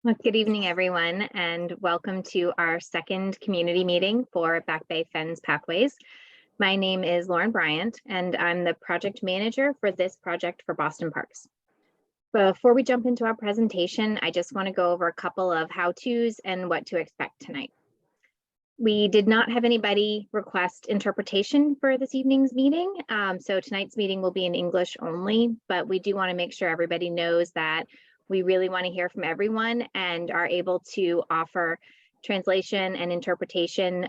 Well, good evening, everyone, and welcome to our second community meeting for Back Bay Fens Pathways. My name is Lauren Bryant, and I'm the project manager for this project for Boston Parks. Before we jump into our presentation, I just want to go over a couple of how-tos and what to expect tonight. We did not have anybody request interpretation for this evening's meeting, so tonight's meeting will be in English only, but we do want to make sure everybody knows that we really want to hear from everyone and are able to offer translation and interpretation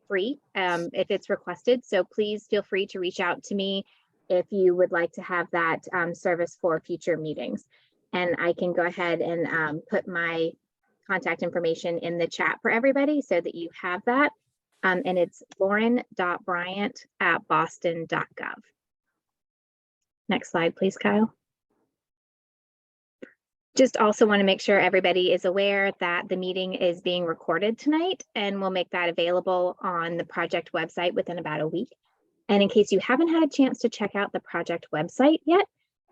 free if it's requested. So please feel free to reach out to me if you would like to have that service for future meetings. And I can go ahead and put my contact information in the chat for everybody so that you have that. And it's lauren.bryant@boston.gov. Next slide, please, Kyle. Just also want to make sure everybody is aware that the meeting is being recorded tonight, and we'll make that available on the project website within about a week. And in case you haven't had a chance to check out the project website yet,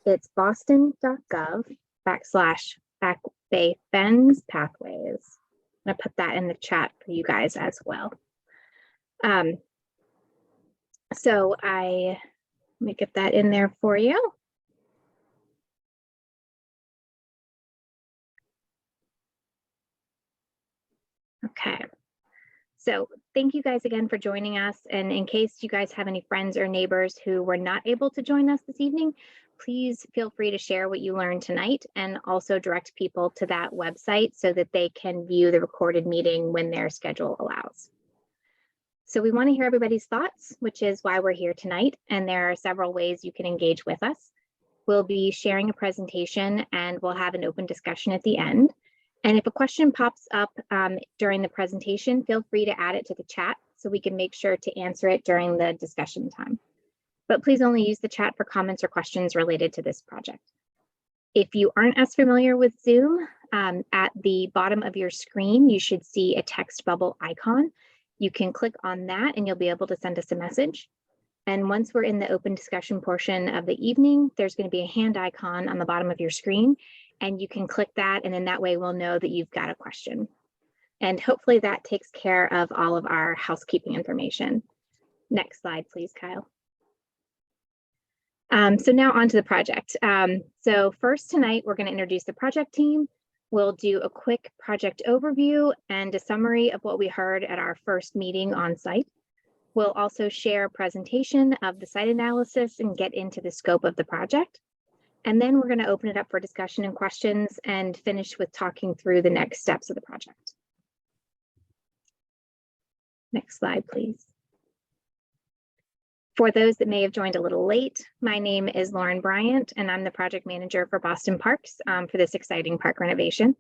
it's boston.gov/Back Bay Fens Pathways. I'm gonna put that in the chat for you guys as well. Let me get that in there for you. Okay, so thank you guys again for joining us. And in case you guys have any friends or neighbors who were not able to join us this evening, please feel free to share what you learned tonight and also direct people to that website so that they can view the recorded meeting when their schedule allows. So we want to hear everybody's thoughts, which is why we're here tonight. And there are several ways you can engage with us. We'll be sharing a presentation and we'll have an open discussion at the end. And if a question pops up during the presentation, feel free to add it to the chat so we can make sure to answer it during the discussion time. But please only use the chat for comments or questions related to this project. If you aren't as familiar with Zoom, at the bottom of your screen, you should see a text bubble icon. You can click on that and you'll be able to send us a message. And once we're in the open discussion portion of the evening, there's going to be a hand icon on the bottom of your screen. And you can click that, and in that way we'll know that you've got a question. And hopefully that takes care of all of our housekeeping information. Next slide, please, Kyle. So now on to the project. So first tonight, we're going to introduce the project team. We'll do a quick project overview and a summary of what we heard at our first meeting on site. We'll also share a presentation of the site analysis and get into the scope of the project. And then we're going to open it up for discussion and questions and finish with talking through the next steps of the project. Next slide, please. For those that may have joined a little late, my name is Lauren Bryant, and I'm the project manager for Boston Parks for this exciting park renovation.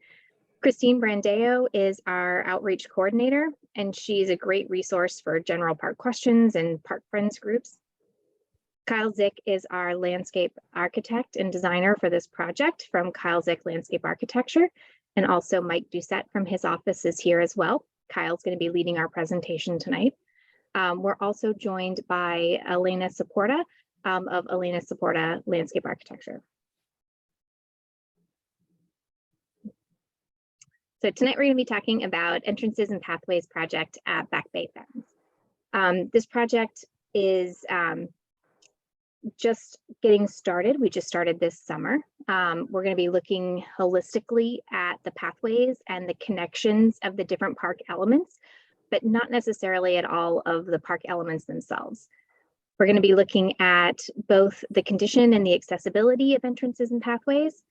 Christine Brandeo is our outreach coordinator, and she's a great resource for general park questions and park friends groups. Kyle Zick is our landscape architect and designer for this project from Kyle Zick Landscape Architecture, and also Mike Doucette from his office is here as well. Kyle's going to be leading our presentation tonight. We're also joined by Elena Saporta of Elena Saporta Landscape Architecture. So tonight we're going to be talking about Entrances and Pathways project at Back Bay Fens. This project is just getting started. We just started this summer. We're going to be looking holistically at the pathways and the connections of the different park elements, but not necessarily at all of the park elements themselves. We're going to be looking at both the condition and the accessibility of entrances and pathways.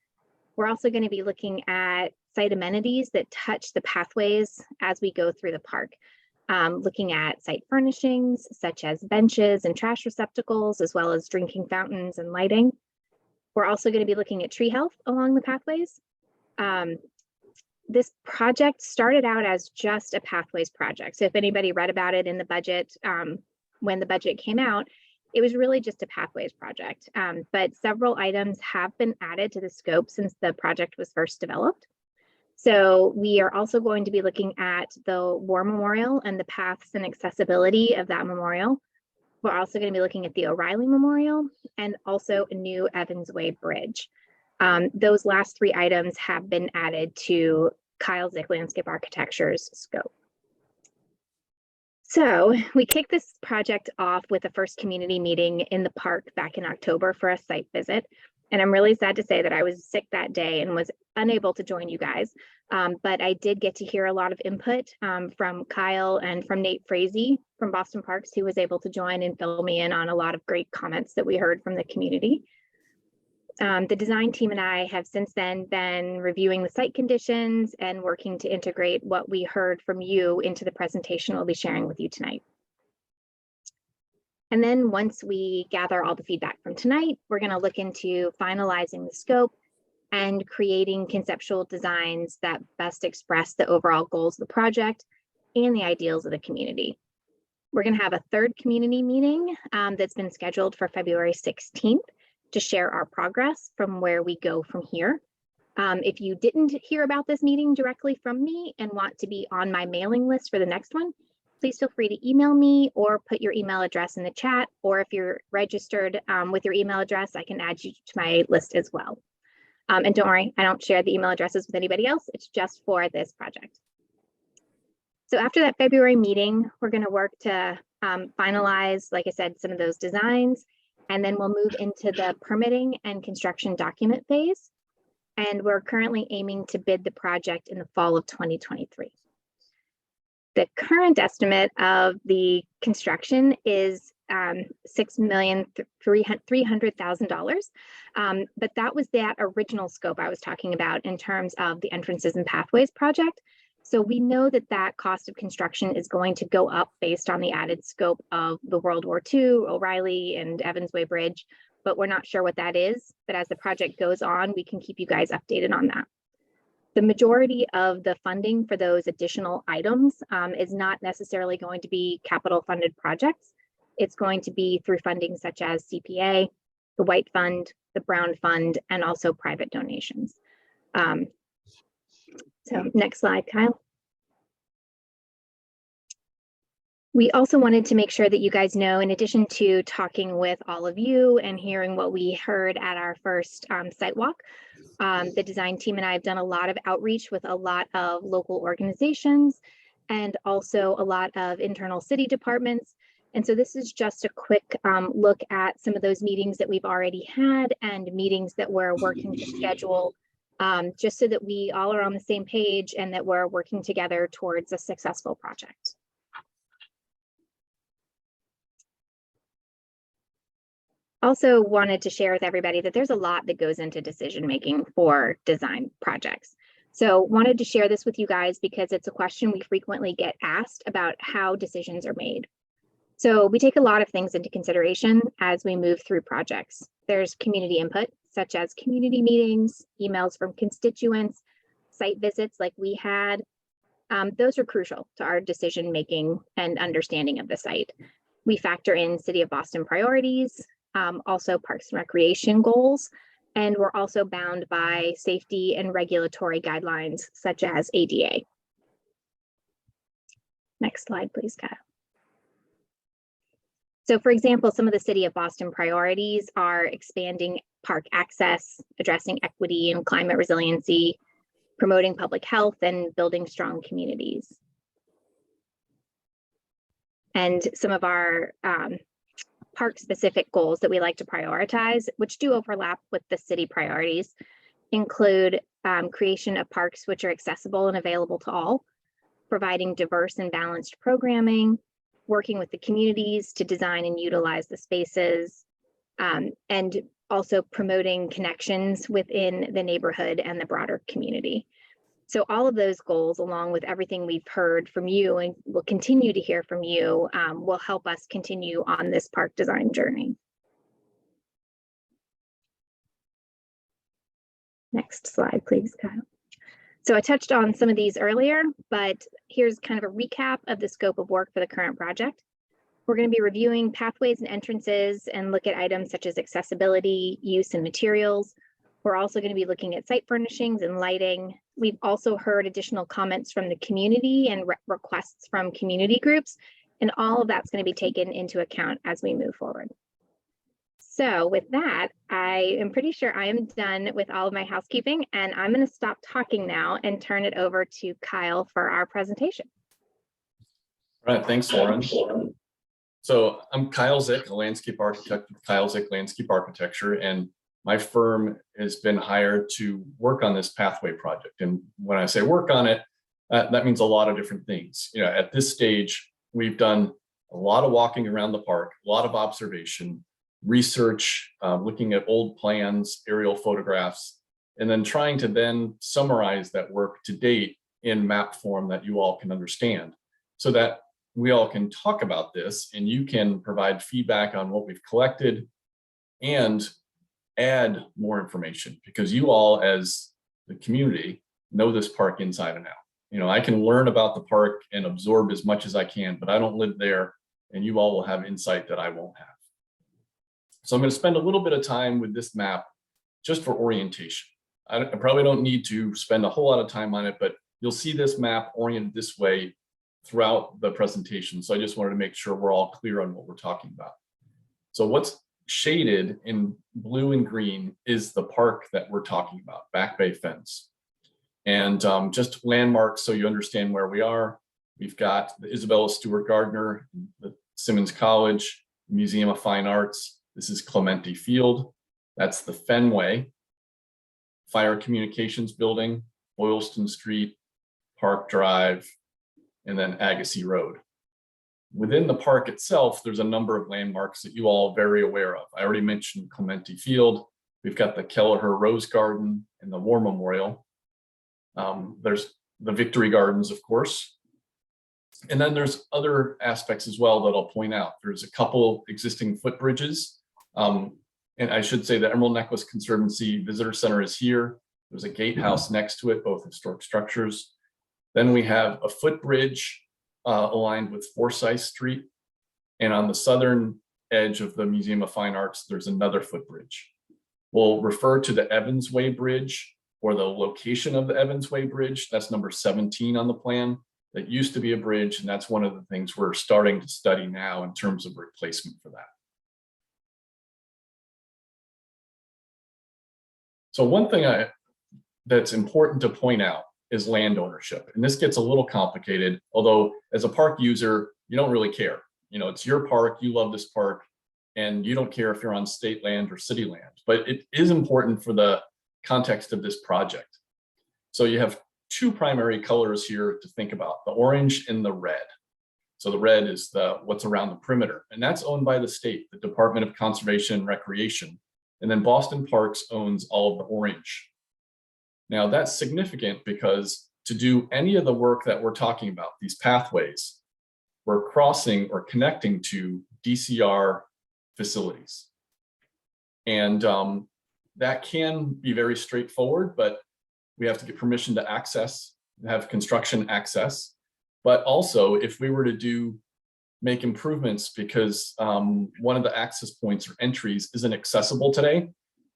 We're also going to be looking at site amenities that touch the pathways as we go through the park. Looking at site furnishings such as benches and trash receptacles, as well as drinking fountains and lighting. We're also going to be looking at tree health along the pathways. This project started out as just a pathways project. So if anybody read about it in the budget, when the budget came out, it was really just a pathways project. But several items have been added to the scope since the project was first developed. So we are also going to be looking at the War Memorial and the paths and accessibility of that memorial. We're also going to be looking at the O'Reilly Memorial and also a new Evans Way Bridge. Those last 3 items have been added to Kyle Zick Landscape Architecture's scope. So we kicked this project off with the first community meeting in the park back in October for a site visit. And I'm really sad to say that I was sick that day and was unable to join you guys. But I did get to hear a lot of input from Kyle and from Nate Frazee from Boston Parks, who was able to join and fill me in on a lot of great comments that we heard from the community. The design team and I have since then been reviewing the site conditions and working to integrate what we heard from you into the presentation we'll be sharing with you tonight. And then once we gather all the feedback from tonight, we're going to look into finalizing the scope and creating conceptual designs that best express the overall goals of the project and the ideals of the community. We're going to have a 3rd community meeting that's been scheduled for February 16th. To share our progress from where we go from here. If you didn't hear about this meeting directly from me and want to be on my mailing list for the next one, please feel free to email me or put your email address in the chat, or if you're registered with your email address, I can add you to my list as well. And don't worry, I don't share the email addresses with anybody else. It's just for this project. So after that February meeting, we're going to work to finalize, like I said, some of those designs. And then we'll move into the permitting and construction document phase. And we're currently aiming to bid the project in the fall of 2023. The current estimate of the construction is $6,300,000. But that was that original scope I was talking about in terms of the entrances and pathways project. So we know that that cost of construction is going to go up based on the added scope of the World War II, O'Reilly, and Evans Way Bridge, but we're not sure what that is. But as the project goes on, we can keep you guys updated on that. The majority of the funding for those additional items is not necessarily going to be capital funded projects. It's going to be through funding such as CPA, the White Fund, the Brown Fund, and also private donations. So next slide, Kyle. We also wanted to make sure that you guys know, in addition to talking with all of you and hearing what we heard at our first site walk, the design team and I have done a lot of outreach with a lot of local organizations and also a lot of internal city departments. And so this is just a quick look at some of those meetings that we've already had and meetings that we're working to schedule, just so that we all are on the same page and that we're working together towards a successful project. Also wanted to share with everybody that there's a lot that goes into decision making for design projects. So wanted to share this with you guys because it's a question we frequently get asked about how decisions are made. So we take a lot of things into consideration as we move through projects. There's community input, such as community meetings, emails from constituents, site visits like we had. Those are crucial to our decision making and understanding of the site. We factor in City of Boston priorities, also Parks and Recreation goals, and we're also bound by safety and regulatory guidelines such as ADA. Next slide, please, Kyle. So for example, some of the City of Boston priorities are expanding park access, addressing equity and climate resiliency, promoting public health, and building strong communities. And some of our park-specific goals that we like to prioritize, which do overlap with the city priorities, include creation of parks which are accessible and available to all, providing diverse and balanced programming, working with the communities to design and utilize the spaces, and also promoting connections within the neighborhood and the broader community. So all of those goals, along with everything we've heard from you and will continue to hear from you, will help us continue on this park design journey. Next slide, please, Kyle. So I touched on some of these earlier, but here's kind of a recap of the scope of work for the current project. We're going to be reviewing pathways and entrances and look at items such as accessibility, use, and materials. We're also going to be looking at site furnishings and lighting. We've also heard additional comments from the community and requests from community groups, and all of that's going to be taken into account as we move forward. So with that, I am pretty sure I am done with all of my housekeeping, and I'm going to stop talking now and turn it over to Kyle for our presentation. All right, thanks, Lauren. So I'm Kyle Zick, a landscape architect with Kyle Zick Landscape Architecture, and my firm has been hired to work on this pathway project. And when I say work on it, that means a lot of different things. You know, at this stage, we've done a lot of walking around the park, a lot of observation, research, looking at old plans, aerial photographs, and then trying to then summarize that work to date in map form that you all can understand, so that we all can talk about this and you can provide feedback on what we've collected and add more information, because you all as the community know this park inside and out. You know, I can learn about the park and absorb as much as I can, but I don't live there, and you all will have insight that I won't have. So I'm going to spend a little bit of time with this map just for orientation. I probably don't need to spend a whole lot of time on it, but you'll see this map oriented this way throughout the presentation. So I just wanted to make sure we're all clear on what we're talking about. So what's shaded in blue and green is the park that we're talking about, Back Bay Fens. And just landmarks so you understand where we are. We've got the Isabella Stewart Gardner, the Simmons College, Museum of Fine Arts. This is Clementi Field. That's the Fenway, Fire Communications Building, Boylston Street, Park Drive, and then Agassiz Road. Within the park itself, there's a number of landmarks that you all are very aware of. I already mentioned Clementi Field. We've got the Kelleher Rose Garden and the War Memorial. There's the Victory Gardens, of course. And then there's other aspects as well that I'll point out. There's a couple existing footbridges. And I should say the Emerald Necklace Conservancy Visitor Center is here. There's a gatehouse next to it, both historic structures. Then we have a footbridge aligned with Forsyth Street. And on the southern edge of the Museum of Fine Arts, there's another footbridge. We'll refer to the Evans Way Bridge, or the location of the Evans Way Bridge. That's number 17 on the plan. That used to be a bridge, and that's one of the things we're starting to study now in terms of replacement for that. So one thing that's important to point out is land ownership. And this gets a little complicated, although as a park user, you don't really care. You know, it's your park, you love this park, and you don't care if you're on state land or city land. But it is important for the context of this project. So you have two primary colors here to think about, the orange and the red. So the red is what's around the perimeter, and that's owned by the state, the Department of Conservation and Recreation. And then Boston Parks owns all of the orange. Now that's significant because to do any of the work that we're talking about, these pathways, we're crossing or connecting to DCR facilities. And that can be very straightforward, but we have to get permission to access, have construction access. But also, if we were to make improvements because one of the access points or entries isn't accessible today,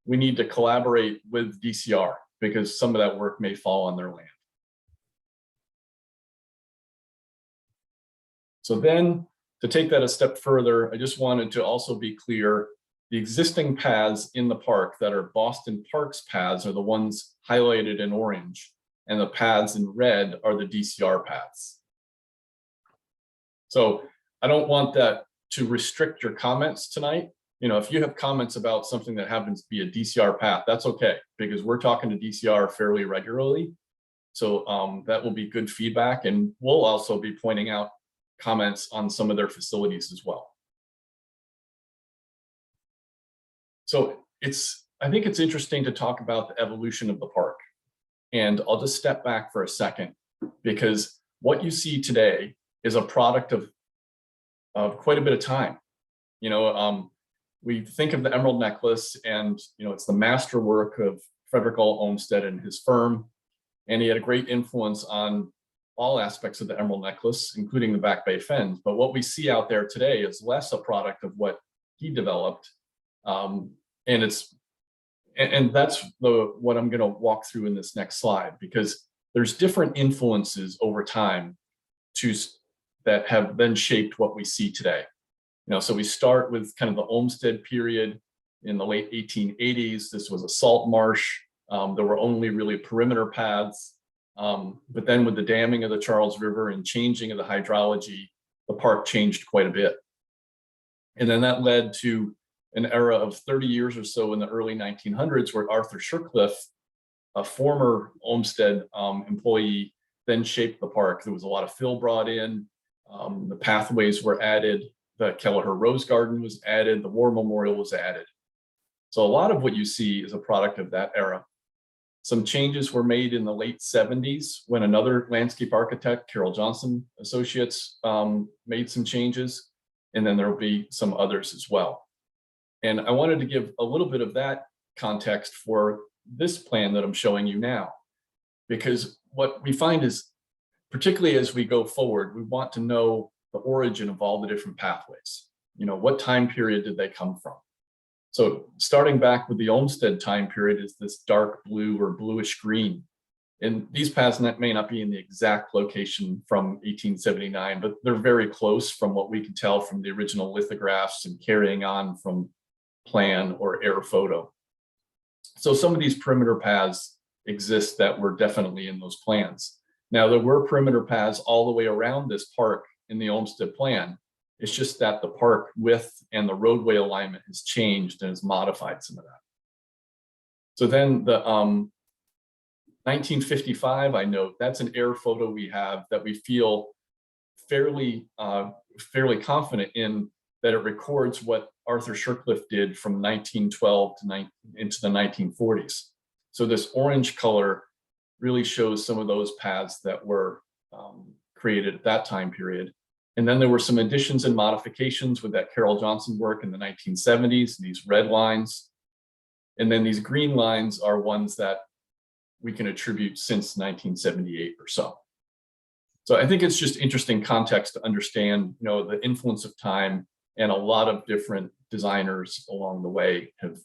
we need to collaborate with DCR because some of that work may fall on their land. So then, to take that a step further, I just wanted to also be clear, the existing paths in the park that are Boston Parks paths are the ones highlighted in orange, and the paths in red are the DCR paths. So I don't want that to restrict your comments tonight. You know, if you have comments about something that happens to be a DCR path, that's okay, because we're talking to DCR fairly regularly. So that will be good feedback, and we'll also be pointing out comments on some of their facilities as well. So I think it's interesting to talk about the evolution of the park. And I'll just step back for a second, because what you see today is a product of quite a bit of time. You know, we think of the Emerald Necklace, and you know, it's the masterwork of Frederick All Olmsted and his firm, and he had a great influence on all aspects of the Emerald Necklace, including the Back Bay Fens. But what we see out there today is less a product of what he developed, and that's what I'm going to walk through in this next slide, because there's different influences over time that have then shaped what we see today. You know, so we start with kind of the Olmsted period, in the late 1880s. This was a salt marsh. There were only really perimeter paths. But then with the damming of the Charles River and changing of the hydrology, the park changed quite a bit. And then that led to an era of 30 years or so in the early 1900s where Arthur Shercliffe, a former Olmsted employee, then shaped the park. There was a lot of fill brought in, the pathways were added, the Kelleher Rose Garden was added, the War Memorial was added. So a lot of what you see is a product of that era. Some changes were made in the late 70s when another landscape architect, Carroll Johnson Associates, made some changes, and then there will be some others as well. And I wanted to give a little bit of that context for this plan that I'm showing you now, because what we find is, particularly as we go forward, we want to know the origin of all the different pathways. You know, what time period did they come from? So starting back with the Olmsted time period is this dark blue or bluish green. And these paths may not be in the exact location from 1879, but they're very close from what we can tell from the original lithographs and carrying on from plan or air photo. So some of these perimeter paths exist that were definitely in those plans. Now, there were perimeter paths all the way around this park in the Olmsted plan. It's just that the park width and the roadway alignment has changed and has modified some of that. So then the 1955, I note, that's an air photo we have that we feel fairly confident in, that it records what Arthur Shercliffe did from 1912 to into the 1940s. So this orange color really shows some of those paths that were created at that time period. And then there were some additions and modifications with that Carroll Johnson work in the 1970s, these red lines. And then these green lines are ones that we can attribute since 1978 or so. So I think it's just interesting context to understand, you know, the influence of time, and a lot of different designers along the way have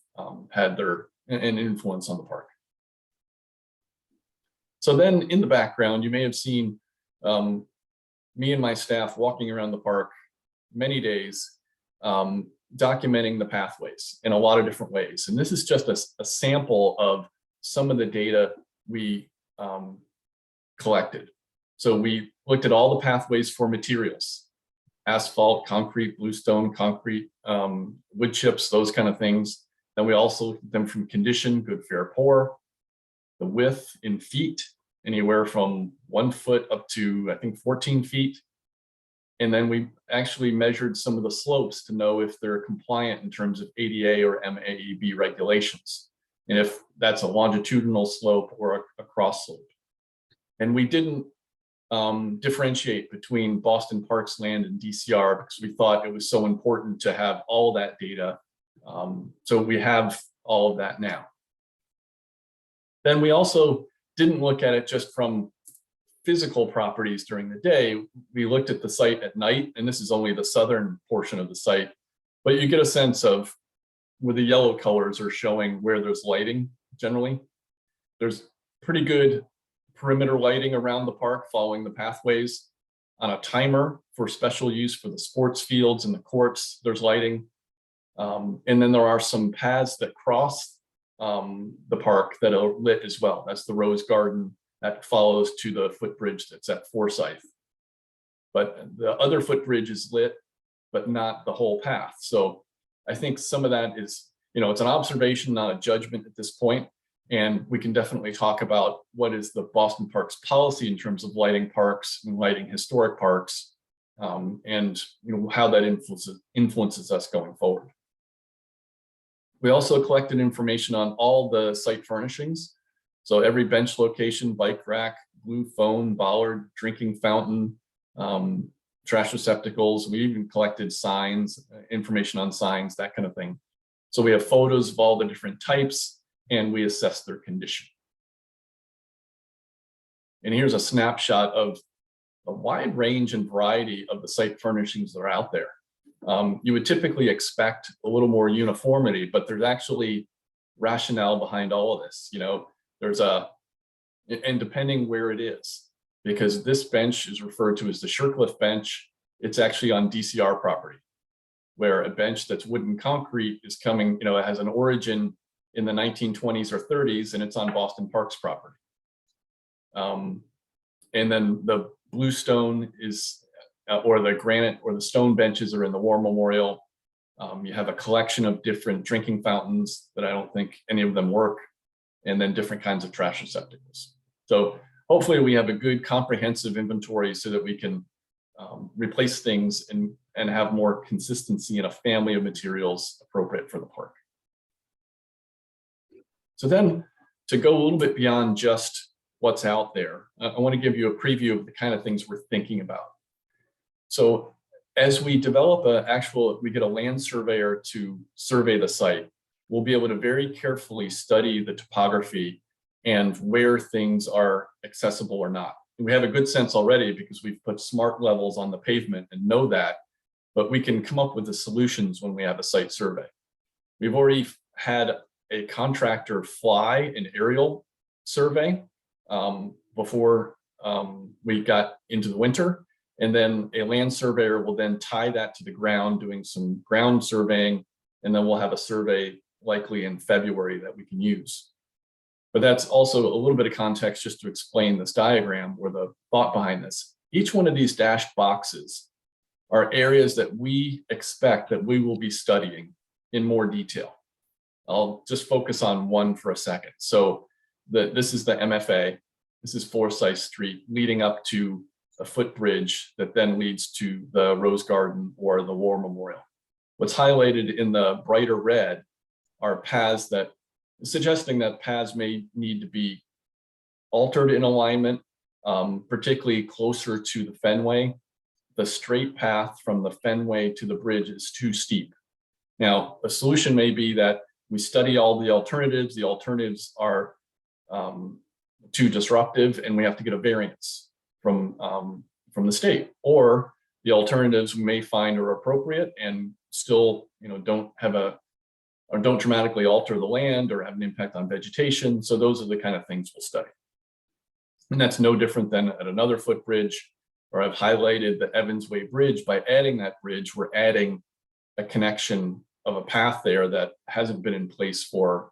had an influence on the park. So then in the background, you may have seen me and my staff walking around the park many days, documenting the pathways in a lot of different ways. And this is just a sample of some of the data we collected. So we looked at all the pathways for materials: asphalt, concrete, bluestone, concrete, wood chips, those kind of things. Then we also looked at them from condition, good, fair, poor, the width in feet, anywhere from 1 foot up to, I think, 14 feet. And then we actually measured some of the slopes to know if they're compliant in terms of ADA or MAEB regulations, and if that's a longitudinal slope or a cross slope. And we didn't differentiate between Boston Parks land and DCR because we thought it was so important to have all that data. So we have all of that now. Then we also didn't look at it just from physical properties during the day. We looked at the site at night, and this is only the southern portion of the site, but you get a sense of where the yellow colors are showing where there's lighting generally. There's pretty good perimeter lighting around the park following the pathways. On a timer for special use for the sports fields and the courts, there's lighting. And then there are some paths that cross the park that are lit as well. That's the Rose Garden that follows to the footbridge that's at Forsyth. But the other footbridge is lit, but not the whole path. So I think some of that is, you know, it's an observation, not a judgment at this point. And we can definitely talk about what is the Boston Parks policy in terms of lighting parks and lighting historic parks, and you know, how that influences us going forward. We also collected information on all the site furnishings. So every bench location, bike rack, blue phone, bollard, drinking fountain, trash receptacles. We even collected signs, information on signs, that kind of thing. So we have photos of all the different types, and we assess their condition. And here's a snapshot of a wide range and variety of the site furnishings that are out there. You would typically expect a little more uniformity, but there's actually rationale behind all of this. You know, and depending where it is, because this bench is referred to as the Shercliffe bench, it's actually on DCR property. where a bench that's wooden concrete is coming, it has an origin in the 1920s or 30s, and it's on Boston Park's property. And then the bluestone is, or the granite or the stone benches are in the War Memorial. You have a collection of different drinking fountains that I don't think any of them work, and then different kinds of trash receptacles. So hopefully we have a good comprehensive inventory so that we can replace things and have more consistency in a family of materials appropriate for the park. So then, to go a little bit beyond just what's out there, I want to give you a preview of the kind of things we're thinking about. So as we develop we get a land surveyor to survey the site, we'll be able to very carefully study the topography and where things are accessible or not. And we have a good sense already because we've put smart levels on the pavement and know that, but we can come up with the solutions when we have a site survey. We've already had a contractor fly an aerial survey before we got into the winter. And then a land surveyor will then tie that to the ground, doing some ground surveying. And then we'll have a survey likely in February that we can use. But that's also a little bit of context just to explain this diagram or the thought behind this. Each one of these dashed boxes are areas that we expect that we will be studying in more detail. I'll just focus on one for a second. So this is the MFA. This is Forsyth Street leading up to a footbridge that then leads to the Rose Garden or the War Memorial. What's highlighted in the brighter red are paths that suggesting that paths may need to be altered in alignment, particularly closer to the Fenway. The straight path from the Fenway to the bridge is too steep. Now, a solution may be that we study all the alternatives. The alternatives are too disruptive, and we have to get a variance from the state. Or the alternatives we may find are appropriate and still, don't dramatically alter the land or have an impact on vegetation. So those are the kind of things we'll study. And that's no different than at another footbridge, or I've highlighted the Evans Way Bridge. By adding that bridge, we're adding a connection of a path there that hasn't been in place for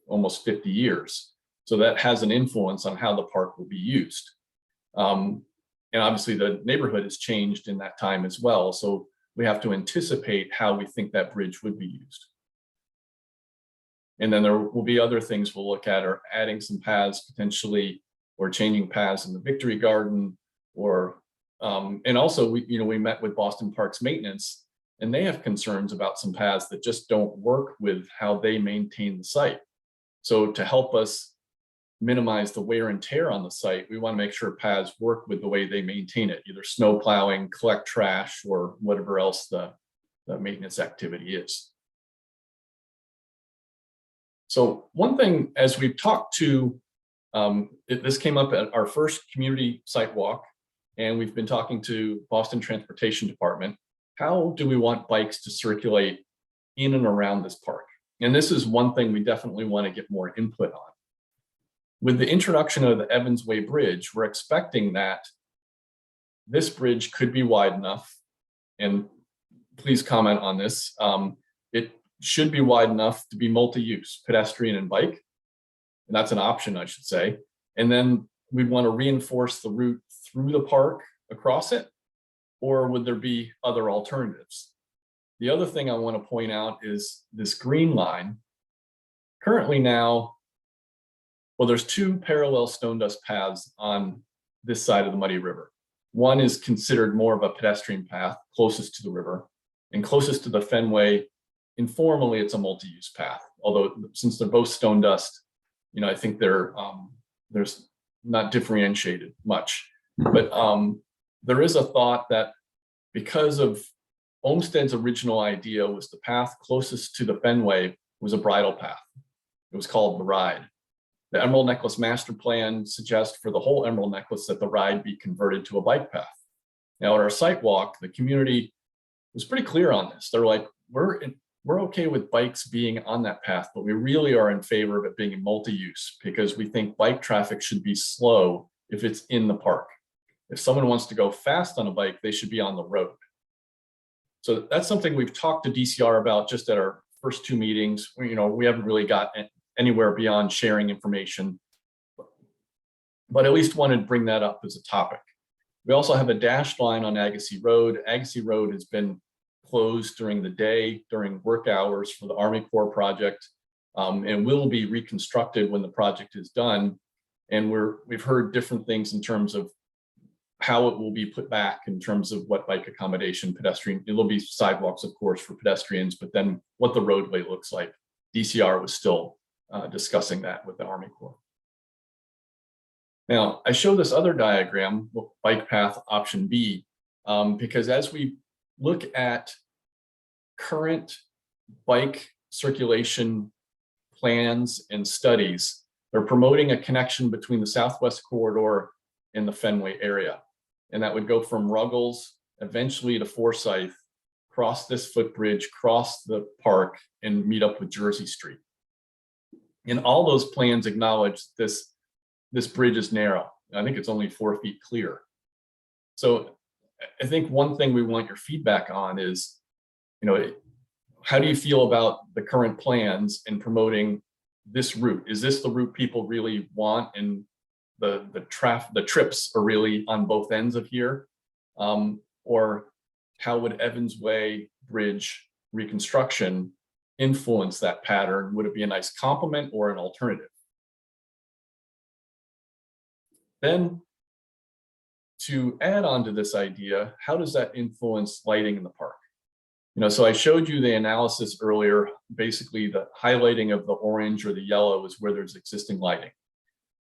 almost 50 years. So that has an influence on how the park will be used. And obviously the neighborhood has changed in that time as well. So we have to anticipate how we think that bridge would be used. And then there will be other things we'll look at, or adding some paths potentially, or changing paths in the Victory Garden, or and also we met with Boston Parks Maintenance, and they have concerns about some paths that just don't work with how they maintain the site. So to help us minimize the wear and tear on the site, we want to make sure paths work with the way they maintain it, either snow plowing, collect trash, or whatever else the maintenance activity is. So one thing, as we've talked to, this came up at our first community site walk, and we've been talking to Boston Transportation Department. How do we want bikes to circulate in and around this park? And this is one thing we definitely want to get more input on. With the introduction of the Evans Way Bridge, we're expecting that this bridge could be wide enough, and please comment on this. It should be wide enough to be multi-use, pedestrian and bike. And that's an option, I should say. And then we'd want to reinforce the route through the park across it, or would there be other alternatives? The other thing I want to point out is this green line. Currently now, well, there's two parallel stone dust paths on this side of the Muddy River. One is considered more of a pedestrian path, closest to the river, and closest to the Fenway. Informally, it's a multi-use path. Although since they're both stone dust, I think there's not differentiated much. But there is a thought that because of Olmsted's original idea was the path closest to the Fenway was a bridle path. It was called the Ride. The Emerald Necklace Master Plan suggests for the whole Emerald Necklace that the Ride be converted to a bike path. Now at our site walk, the community was pretty clear on this. They're like, we're okay with bikes being on that path, but we really are in favor of it being multi-use because we think bike traffic should be slow if it's in the park. If someone wants to go fast on a bike, they should be on the road. So that's something we've talked to DCR about just at our first two meetings. We haven't really got anywhere beyond sharing information, but at least wanted to bring that up as a topic. We also have a dashed line on Agassiz Road. Agassiz Road has been closed during the day, during work hours for the Army Corps project, and will be reconstructed when the project is done. And we've heard different things in terms of how it will be put back in terms of what bike accommodation, pedestrian, it'll be sidewalks, of course, for pedestrians, but then what the roadway looks like. DCR was still discussing that with the Army Corps. Now, I show this other diagram, bike path option B, because as we look at current bike circulation plans and studies, they're promoting a connection between the Southwest Corridor and the Fenway area. And that would go from Ruggles, eventually to Forsyth, cross this footbridge, cross the park, and meet up with Jersey Street. And all those plans acknowledge this bridge is narrow. I think it's only 4 feet clear. So I think one thing we want your feedback on is, how do you feel about the current plans in promoting this route? Is this the route people really want? And the trips are really on both ends of here? Or how would Evans Way Bridge reconstruction influence that pattern? Would it be a nice complement or an alternative? Then, to add on to this idea, how does that influence lighting in the park? So I showed you the analysis earlier. Basically, the highlighting of the orange or the yellow is where there's existing lighting.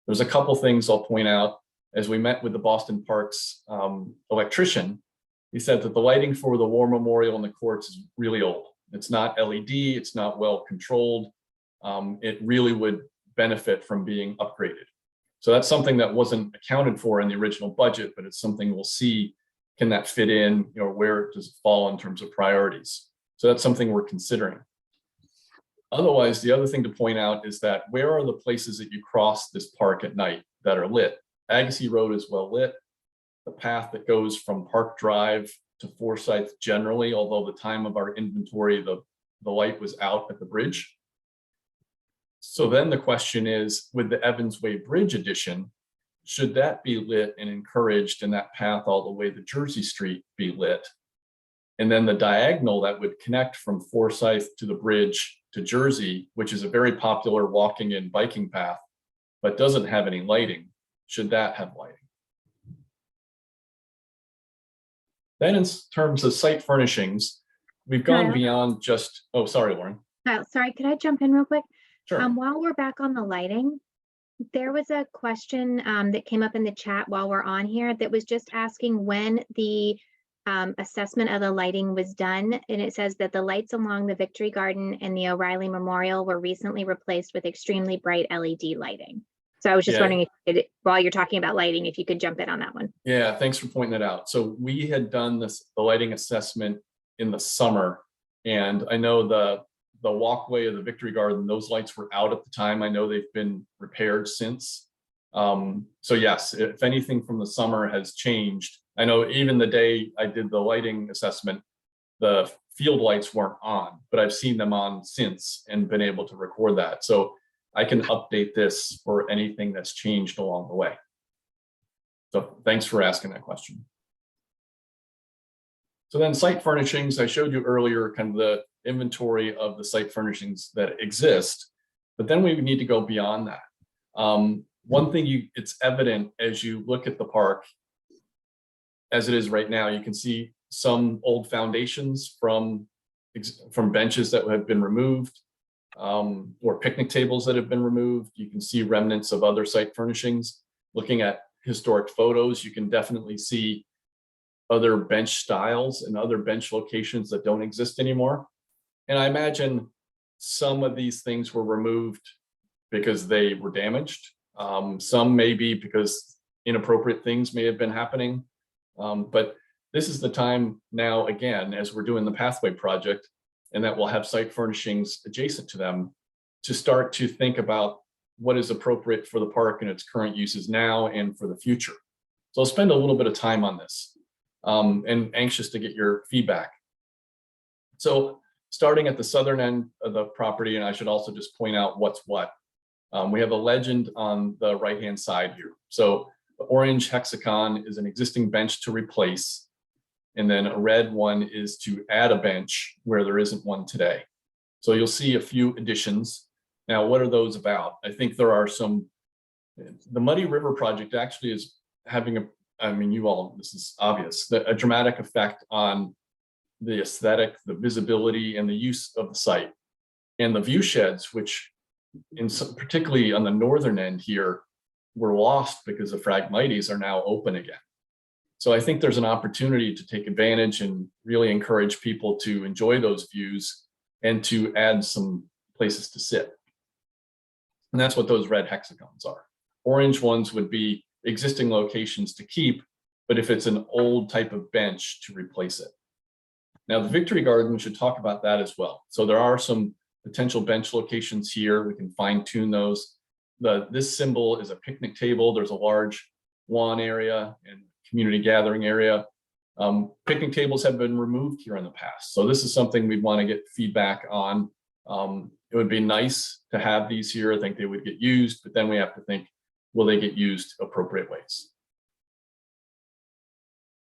There's a couple things I'll point out. As we met with the Boston Parks electrician, he said that the lighting for the War Memorial and the courts is really old. It's not LED, it's not well controlled. It really would benefit from being upgraded. So that's something that wasn't accounted for in the original budget, but it's something we'll see. Can that fit in? Where does it fall in terms of priorities? So that's something we're considering. Otherwise, the other thing to point out is that where are the places that you cross this park at night that are lit? Agassiz Road is well lit. The path that goes from Park Drive to Forsyth generally, although the time of our inventory, the light was out at the bridge. So then the question is, with the Evans Way Bridge addition, should that be lit and encouraged and that path all the way to Jersey Street be lit? And then the diagonal that would connect from Forsyth to the bridge to Jersey, which is a very popular walking and biking path, but doesn't have any lighting, should that have lighting? Then in terms of site furnishings, we've gone Kyle? beyond just, oh, sorry, Lauren. Sorry, could I jump in real quick? Sure. While we're back on the lighting, there was a question that came up in the chat while we're on here that was just asking when the assessment of the lighting was done. And it says that the lights along the Victory Garden and the O'Reilly Memorial were recently replaced with extremely bright LED lighting. So I was just wondering if while you're talking about lighting, if you could jump in on that one. Yeah, thanks for pointing that out. So we had done the lighting assessment in the summer, and I know the walkway of the Victory Garden, those lights were out at the time. I know they've been repaired since. So yes, if anything from the summer has changed, I know even the day I did the lighting assessment, the field lights weren't on, but I've seen them on since and been able to record that. So I can update this for anything that's changed along the way. So thanks for asking that question. So then site furnishings, I showed you earlier kind of the inventory of the site furnishings that exist, but then we need to go beyond that. One thing it's evident as you look at the park as it is right now, you can see some old foundations from benches that have been removed, or picnic tables that have been removed. You can see remnants of other site furnishings. Looking at historic photos, you can definitely see other bench styles and other bench locations that don't exist anymore. And I imagine some of these things were removed because they were damaged. Some may be because inappropriate things may have been happening. But this is the time now, again, as we're doing the pathway project, and that will have site furnishings adjacent to them, to start to think about what is appropriate for the park and its current uses now and for the future. So I'll spend a little bit of time on this, and anxious to get your feedback. So starting at the southern end of the property, and I should also just point out what's what. We have a legend on the right-hand side here. So the orange hexagon is an existing bench to replace. And then a red one is to add a bench where there isn't one today. So you'll see a few additions. Now, what are those about? I think there are some, the Muddy River project actually is having a, I mean, you all, this is obvious, a dramatic effect on the aesthetic, the visibility, and the use of the site. And the view sheds, which in some, particularly on the northern end here, were lost because the Phragmites are now open again. So I think there's an opportunity to take advantage and really encourage people to enjoy those views and to add some places to sit. And that's what those red hexagons are. Orange ones would be existing locations to keep, but if it's an old type of bench, to replace it. Now the Victory Garden should talk about that as well. So there are some potential bench locations here. We can fine tune those. This symbol is a picnic table. There's a large lawn area and community gathering area. Picnic tables have been removed here in the past. So this is something we'd want to get feedback on. It would be nice to have these here. I think they would get used, but then we have to think, will they get used appropriate ways?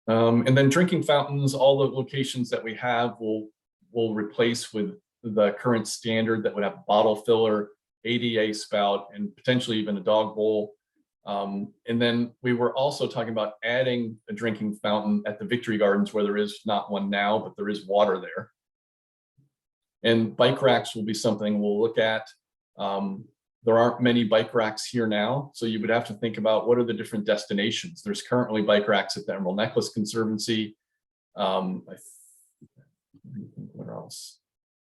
And then drinking fountains, all the locations that we have will replace with the current standard that would have bottle filler, ADA spout, and potentially even a dog bowl. And then we were also talking about adding a drinking fountain at the Victory Gardens where there is not one now, but there is water there. And bike racks will be something we'll look at. There aren't many bike racks here now, so you would have to think about what are the different destinations. There's currently bike racks at the Emerald Necklace Conservancy. Where else?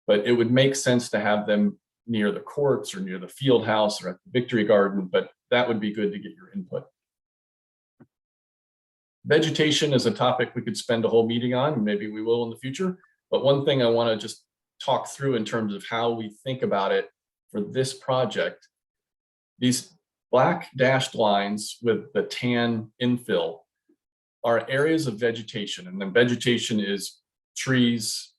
But it would make sense to have them near the courts or near the field house or at the Victory Garden, but that would be good to get your input. Vegetation is a topic we could spend a whole meeting on, and maybe we will in the future. But one thing I want to just talk through in terms of how we think about it for this project, these black dashed lines with the tan infill are areas of vegetation. And then vegetation is trees,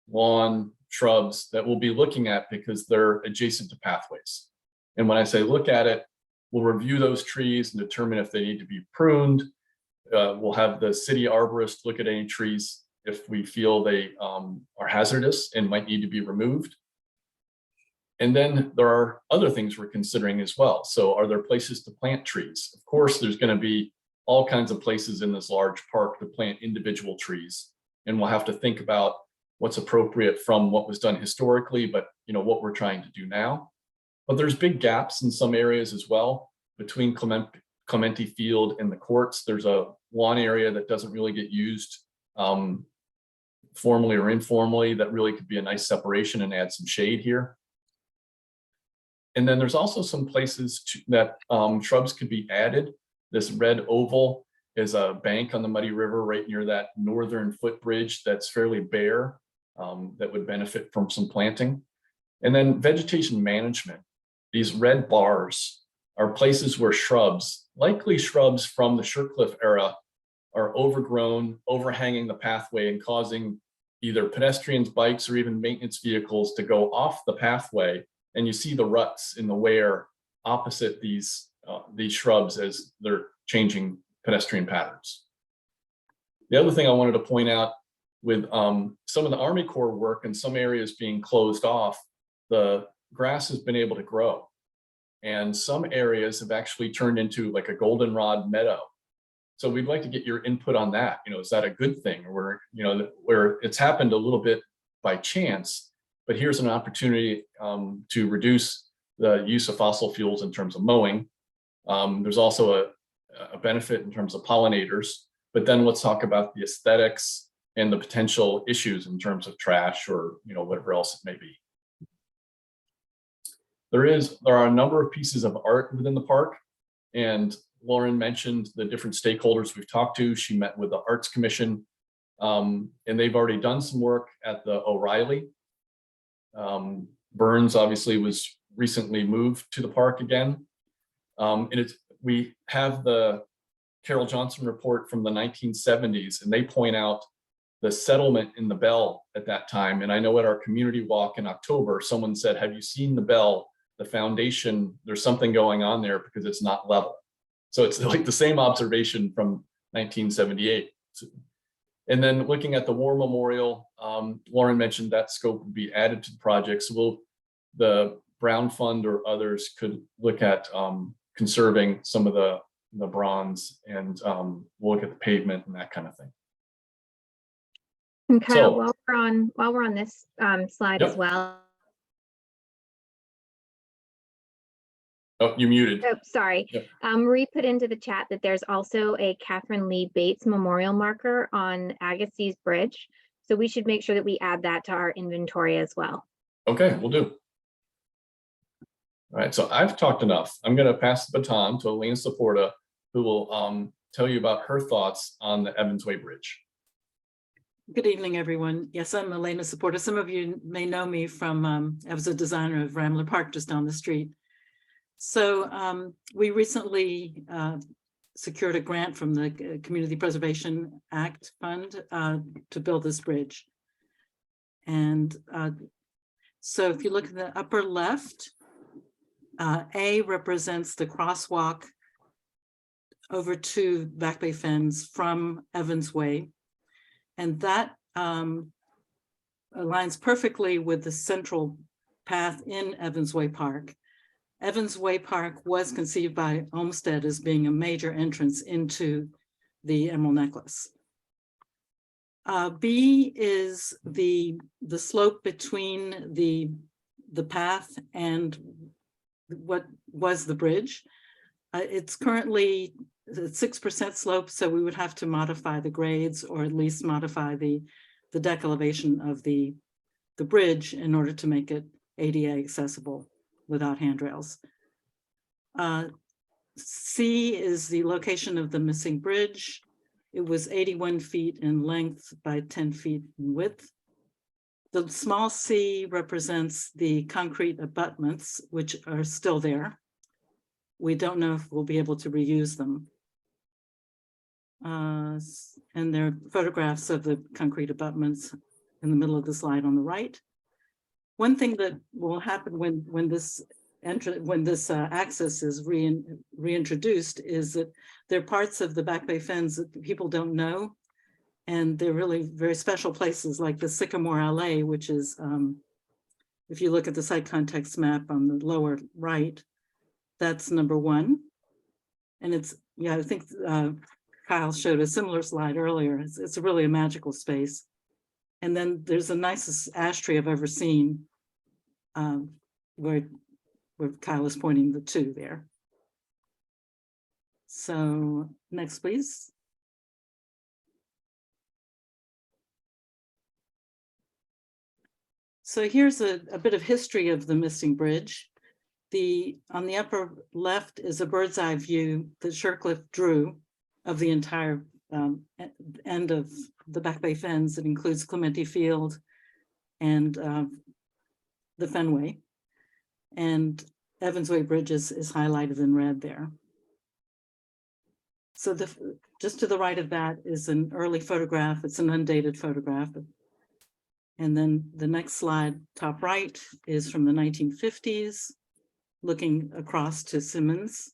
lawn, shrubs that we'll be looking at because they're adjacent to pathways. And when I say look at it, we'll review those trees and determine if they need to be pruned. We'll have the city arborist look at any trees if we feel they are hazardous and might need to be removed. And then there are other things we're considering as well. So are there places to plant trees? Of course, there's going to be all kinds of places in this large park to plant individual trees. And we'll have to think about what's appropriate from what was done historically, but what we're trying to do now. But there's big gaps in some areas as well between Clementi Field and the courts. There's a lawn area that doesn't really get used formally or informally that really could be a nice separation and add some shade here. And then there's also some places that shrubs could be added. This red oval is a bank on the Muddy River right near that northern footbridge that's fairly bare, that would benefit from some planting. And then vegetation management. These red bars are places where shrubs, likely shrubs from the Surecliff era, are overgrown, overhanging the pathway and causing either pedestrians, bikes, or even maintenance vehicles to go off the pathway. And you see the ruts in the wear opposite these shrubs as they're changing pedestrian patterns. The other thing I wanted to point out with some of the Army Corps work and some areas being closed off, the grass has been able to grow. And some areas have actually turned into like a goldenrod meadow. So we'd like to get your input on that. Is that a good thing? Or where it's happened a little bit by chance, but here's an opportunity to reduce the use of fossil fuels in terms of mowing. There's also a benefit in terms of pollinators, but then let's talk about the aesthetics and the potential issues in terms of trash or whatever else it may be. There are a number of pieces of art within the park, and Lauren mentioned the different stakeholders we've talked to. She met with the Arts Commission, and they've already done some work at the O'Reilly. Burns obviously was recently moved to the park again. And we have the Carol Johnson report from the 1970s, and they point out the settlement in the bell at that time. And I know at our community walk in October, someone said, have you seen the bell? The foundation, there's something going on there because it's not level. So it's like the same observation from 1978. And then looking at the War Memorial, Lauren mentioned that scope would be added to the project. So the Brown Fund or others could look at conserving some of the bronze, and we'll look at the pavement and that kind of thing. And Kyle, So, while we're on this slide yep. as well. Oh, you muted. Oh, sorry. Yep. Marie put into the chat that there's also a Catherine Lee Bates memorial marker on Agassiz Bridge. So we should make sure that we add that to our inventory as well. Okay, we'll do. All right, so I've talked enough. I'm going to pass the baton to Elena Saporta, who will tell you about her thoughts on the Evans Way Bridge. Good evening, everyone. Yes, I'm Elena Saporta. Some of you may know me from, I was a designer of Rambler Park just down the street. So we recently secured a grant from the Community Preservation Act Fund to build this bridge. And so if you look at the upper left, A represents the crosswalk over to Back Bay Fens from Evans Way. And that aligns perfectly with the central path in Evans Way Park. Evans Way Park was conceived by Olmsted as being a major entrance into the Emerald Necklace. B is the slope between the path and what was the bridge. It's currently 6% slope, so we would have to modify the grades, or at least modify the deck elevation of the bridge in order to make it ADA accessible without handrails. C is the location of the missing bridge. It was 81 feet in length by 10 feet in width. The small c represents the concrete abutments, which are still there. We don't know if we'll be able to reuse them. And there are photographs of the concrete abutments in the middle of the slide on the right. One thing that will happen when this access is reintroduced is that there are parts of the Back Bay Fens that people don't know, and they're really very special places, like the Sycamore Alley, which is, if you look at the site context map on the lower right, that's number 1. And it's, yeah, I think Kyle showed a similar slide earlier. It's really a magical space. And then there's the nicest ash tree I've ever seen, where Kyle is pointing the 2 there. So next, please. So here's a bit of history of the missing bridge. On the upper left is a bird's eye view that Shercliffe drew of the entire end of the Back Bay Fens. It includes Clementi Field and the Fenway. And Evans Way Bridge is highlighted in red there. So just to the right of that is an early photograph. It's an undated photograph. And then the next slide, top right, is from the 1950s, looking across to Simmons.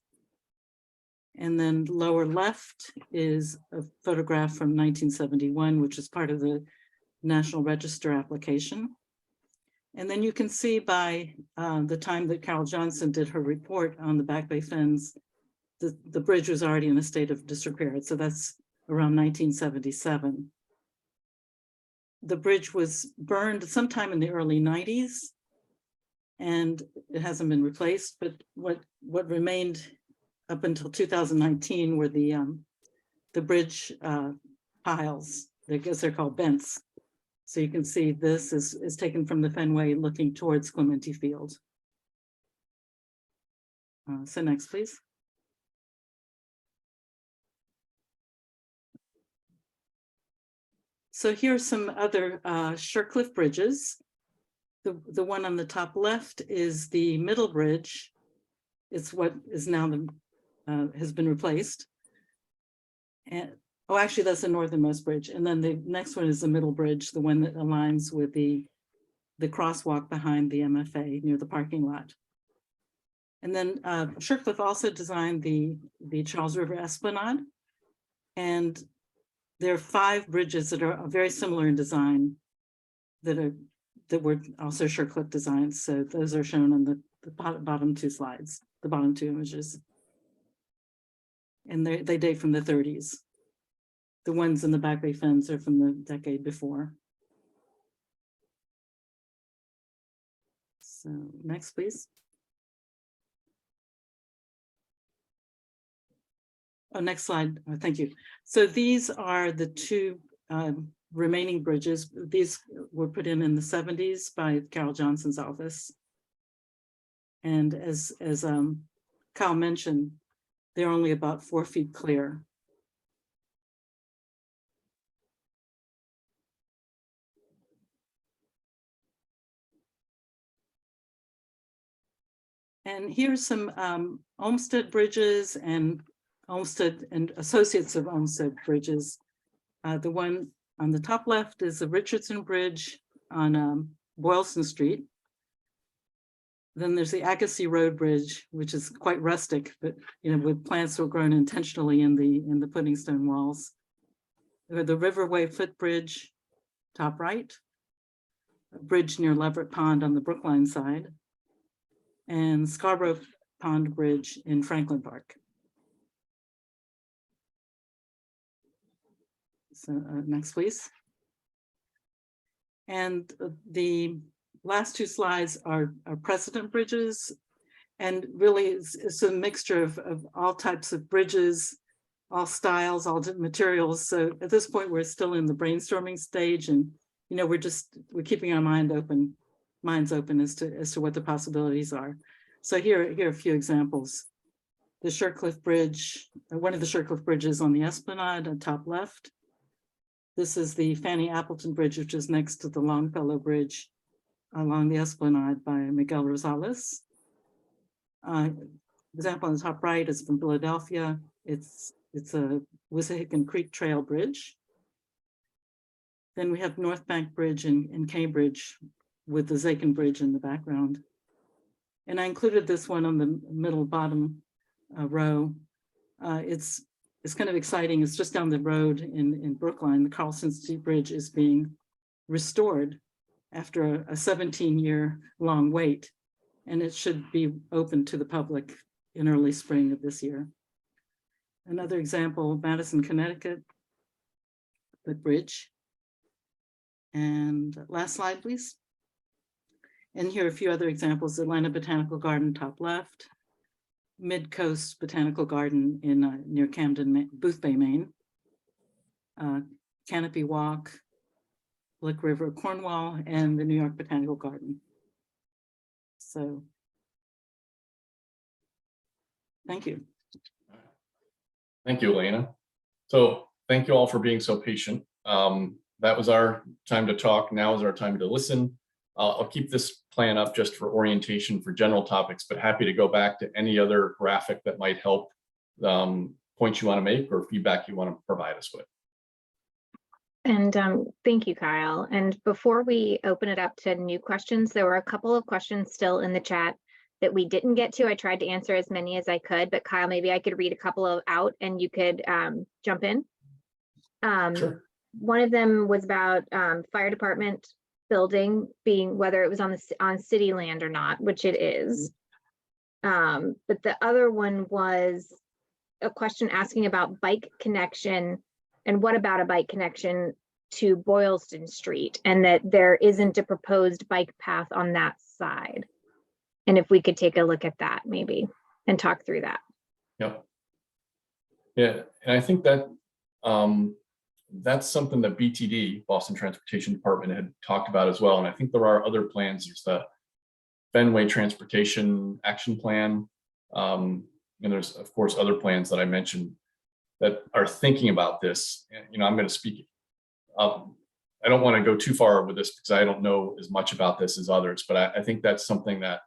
And then lower left is a photograph from 1971, which is part of the National Register application. And then you can see by the time that Carol Johnson did her report on the Back Bay Fens, the bridge was already in a state of disrepair. So that's around 1977. The bridge was burned sometime in the early 90s, and it hasn't been replaced. But what remained up until 2019 were the bridge piles. I guess they're called bents. So you can see this is taken from the Fenway looking towards Clementi Field. So next, please. So here's some other Shercliffe bridges. The one on the top left is the middle bridge. It's what is now has been replaced. And Oh, actually, that's the northernmost bridge. And then the next one is the middle bridge, the one that aligns with the crosswalk behind the MFA near the parking lot. And then Shercliffe also designed the Charles River Esplanade. And there are 5 bridges that are very similar in design that were also Shercliffe designs. So those are shown on the bottom 2 slides, the bottom 2 images. And they date from the 30s. The ones in the Back Bay Fens are from the decade before. So next, please. Oh, next slide. Oh, thank you. So these are the 2 remaining bridges. These were put in the 70s by Carol Johnson's office. And as Kyle mentioned, they're only about 4 feet clear. And here's some Olmsted bridges and Olmsted and associates of Olmsted bridges. The one on the top left is the Richardson Bridge on Boylston Street. Then there's the Agassiz Road Bridge, which is quite rustic, but with plants that were grown intentionally in the pudding stone walls. The Riverway Footbridge, top right, a bridge near Leverett Pond on the Brookline side, and Scarborough Pond Bridge in Franklin Park. So next, please. And the last 2 slides are precedent bridges. And really it's a mixture of all types of bridges, all styles, all materials. So at this point, we're still in the brainstorming stage, and we're keeping our minds open as to what the possibilities are. So here are a few examples. The Shercliffe Bridge, one of the Shercliffe bridges on the Esplanade on top left. This is the Fanny Appleton Bridge, which is next to the Longfellow Bridge along the Esplanade by Miguel Rosales. Example on the top right is from Philadelphia. It's a Wissahickon Creek Trail Bridge. Then we have North Bank Bridge in Cambridge with the Zakin Bridge in the background. And I included this one on the middle bottom row. It's kind of exciting. It's just down the road in Brookline. The Carlson Street Bridge is being restored after a 17-year long wait, and it should be open to the public in early spring of this year. Another example, Madison, Connecticut, the bridge. And last slide, please. And here are a few other examples. Atlanta Botanical Garden, top left. Mid-Coast Botanical Garden in near Camden, Booth Bay, Maine. Canopy Walk, Blick River, Cornwall, and the New York Botanical Garden. So, thank you. Thank you, Elena. So thank you all for being so patient. That was our time to talk. Now is our time to listen. I'll keep this plan up just for orientation for general topics, but happy to go back to any other graphic that might help points you want to make or feedback you want to provide us with. And thank you, Kyle. And before we open it up to new questions, there were a couple of questions still in the chat that we didn't get to. I tried to answer as many as I could, but Kyle, maybe I could read a couple of out and you could jump in. Sure. One of them was about fire department building being whether it was on city land or not, which it is. But the other one was a question asking about bike connection and what about a bike connection to Boylston Street, and that there isn't a proposed bike path on that side. And if we could take a look at that maybe and talk through that. Yep. Yeah, and I think that that's something that BTD, Boston Transportation Department, had talked about as well. And I think there are other plans. There's the Fenway Transportation Action Plan. And there's, of course, other plans that I mentioned that are thinking about this. And, I'm going to speak. I don't want to go too far with this because I don't know as much about this as others, but I think that's something that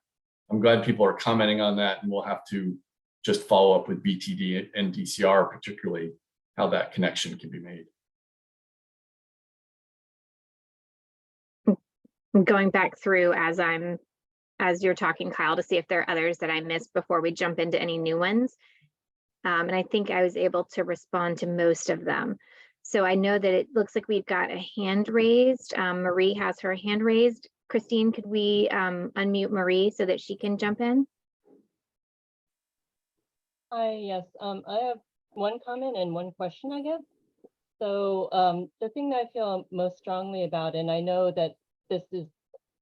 I'm glad people are commenting on that, and we'll have to just follow up with BTD and DCR, particularly how that connection can be made. I'm going back through as you're talking, Kyle, to see if there are others that I missed before we jump into any new ones. And I think I was able to respond to most of them. So I know that it looks like we've got a hand raised. Marie has her hand raised. Christine, could we unmute Marie so that she can jump in? Hi, yes, I have one comment and one question, I guess. So the thing that I feel most strongly about, and I know that this is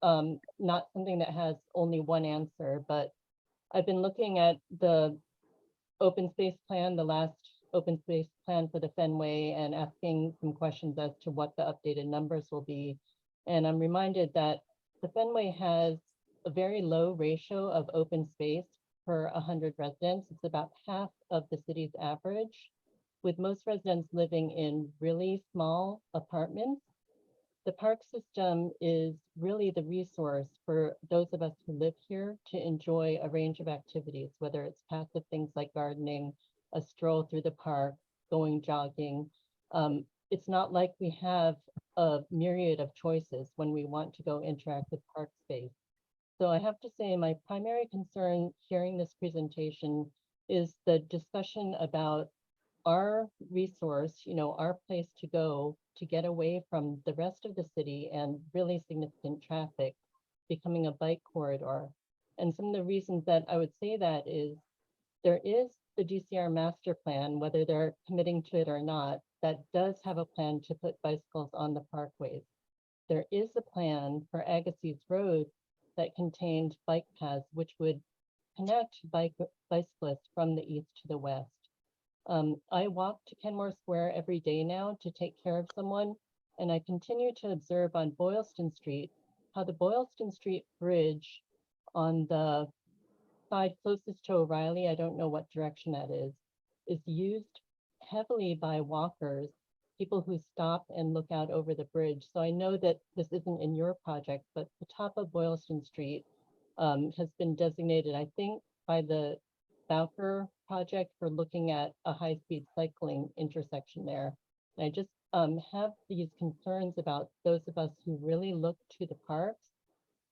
not something that has only one answer, but I've been looking at the open space plan, the last open space plan for the Fenway, and asking some questions as to what the updated numbers will be. And I'm reminded that the Fenway has a very low ratio of open space per 100 residents. It's about half of the city's average, with most residents living in really small apartments. The park system is really the resource for those of us who live here to enjoy a range of activities, whether it's passive things like gardening, a stroll through the park, going jogging. It's not like we have a myriad of choices when we want to go interact with park space. So I have to say my primary concern hearing this presentation is the discussion about our resource, our place to go to get away from the rest of the city and really significant traffic becoming a bike corridor. And some of the reasons that I would say that is there is the DCR master plan, whether they're committing to it or not, that does have a plan to put bicycles on the parkways. There is a plan for Agassiz Road that contained bike paths, which would connect bicyclists from the east to the west. I walk to Kenmore Square every day now to take care of someone, and I continue to observe on Boylston Street how the Boylston Street Bridge on the side closest to O'Reilly, I don't know what direction that is used heavily by walkers, people who stop and look out over the bridge. So I know that this isn't in your project, but the top of Boylston Street has been designated, I think, by the Bowker project for looking at a high-speed cycling intersection there. And I just have these concerns about those of us who really look to the parks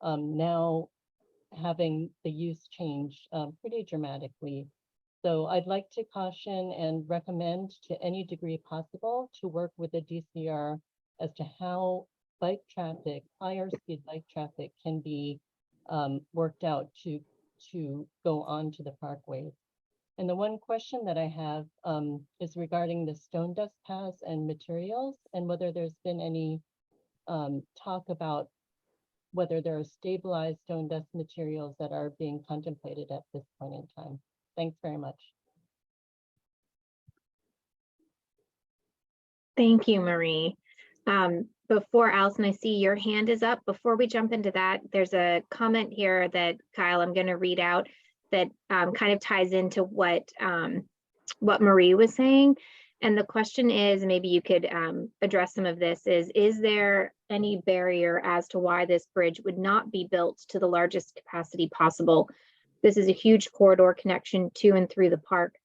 now having the use change pretty dramatically. So I'd like to caution and recommend to any degree possible to work with the DCR as to how bike traffic, higher speed bike traffic can be worked out to go on to the parkways. And the one question that I have is regarding the stone dust paths and materials, and whether there's been any talk about whether there are stabilized stone dust materials that are being contemplated at this point in time. Thanks very much. Thank you, Marie. Before Allison, I see your hand is up. Before we jump into that, there's a comment here that Kyle, I'm going to read out that kind of ties into what Marie was saying. And the question is, maybe you could address some of this, is there any barrier as to why this bridge would not be built to the largest capacity possible? This is a huge corridor connection to and through the park.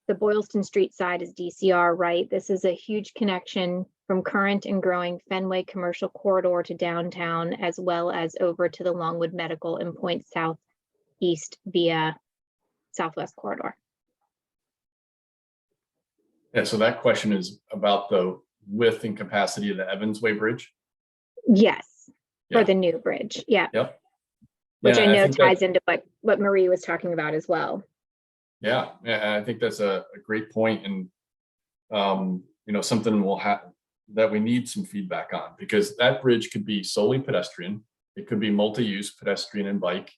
The Boylston Street side is DCR, right? This is a huge connection from current and growing Fenway commercial corridor to downtown, as well as over to the Longwood Medical and Point Southeast via Southwest corridor. Yeah, so that question is about the width and capacity of the Evansway Bridge. Yes, Yeah. for the new bridge. Yeah. Yep. Which Yeah, I know think ties into what Marie was talking about as well. Yeah, I think that's a great point, and something we'll have that we need some feedback on, because that bridge could be solely pedestrian. It could be multi-use pedestrian and bike.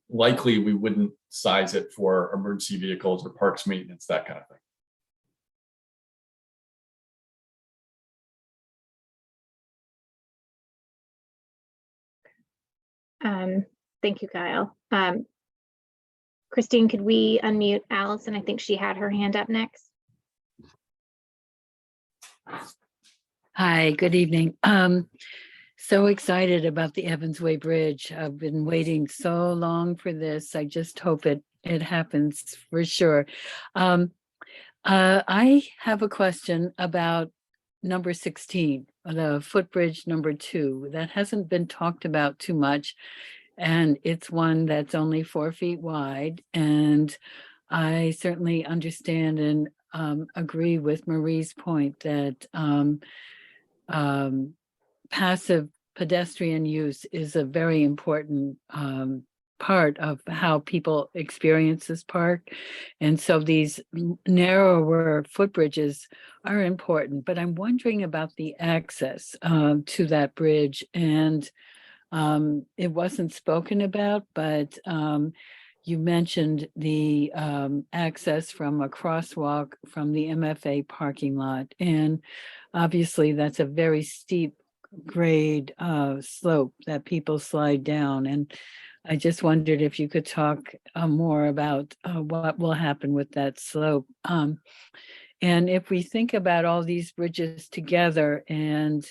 Likely we wouldn't size it for emergency vehicles or parks maintenance, that kind of thing. Thank you, Kyle. Christine, could we unmute Allison? I think she had her hand up next. Hi, good evening. So excited about the Evansway Bridge. I've been waiting so long for this. I just hope it happens for sure. I have a question about number 16, the footbridge number 2. That hasn't been talked about too much. And it's one that's only 4 feet wide. And I certainly understand and agree with Marie's point that passive pedestrian use is a very important part of how people experience this park. And so these narrower footbridges are important, but I'm wondering about the access to that bridge. And it wasn't spoken about, but you mentioned the access from a crosswalk from the MFA parking lot. And obviously that's a very steep grade slope that people slide down. And I just wondered if you could talk more about what will happen with that slope. And if we think about all these bridges together and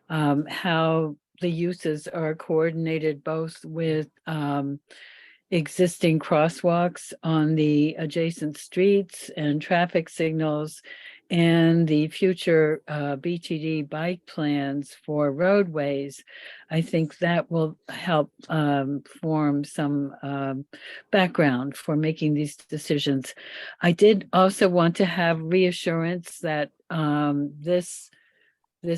how the uses are coordinated both with existing crosswalks on the adjacent streets and traffic signals and the future BTD bike plans for roadways, I think that will help form some background for making these decisions. I did also want to have reassurance that this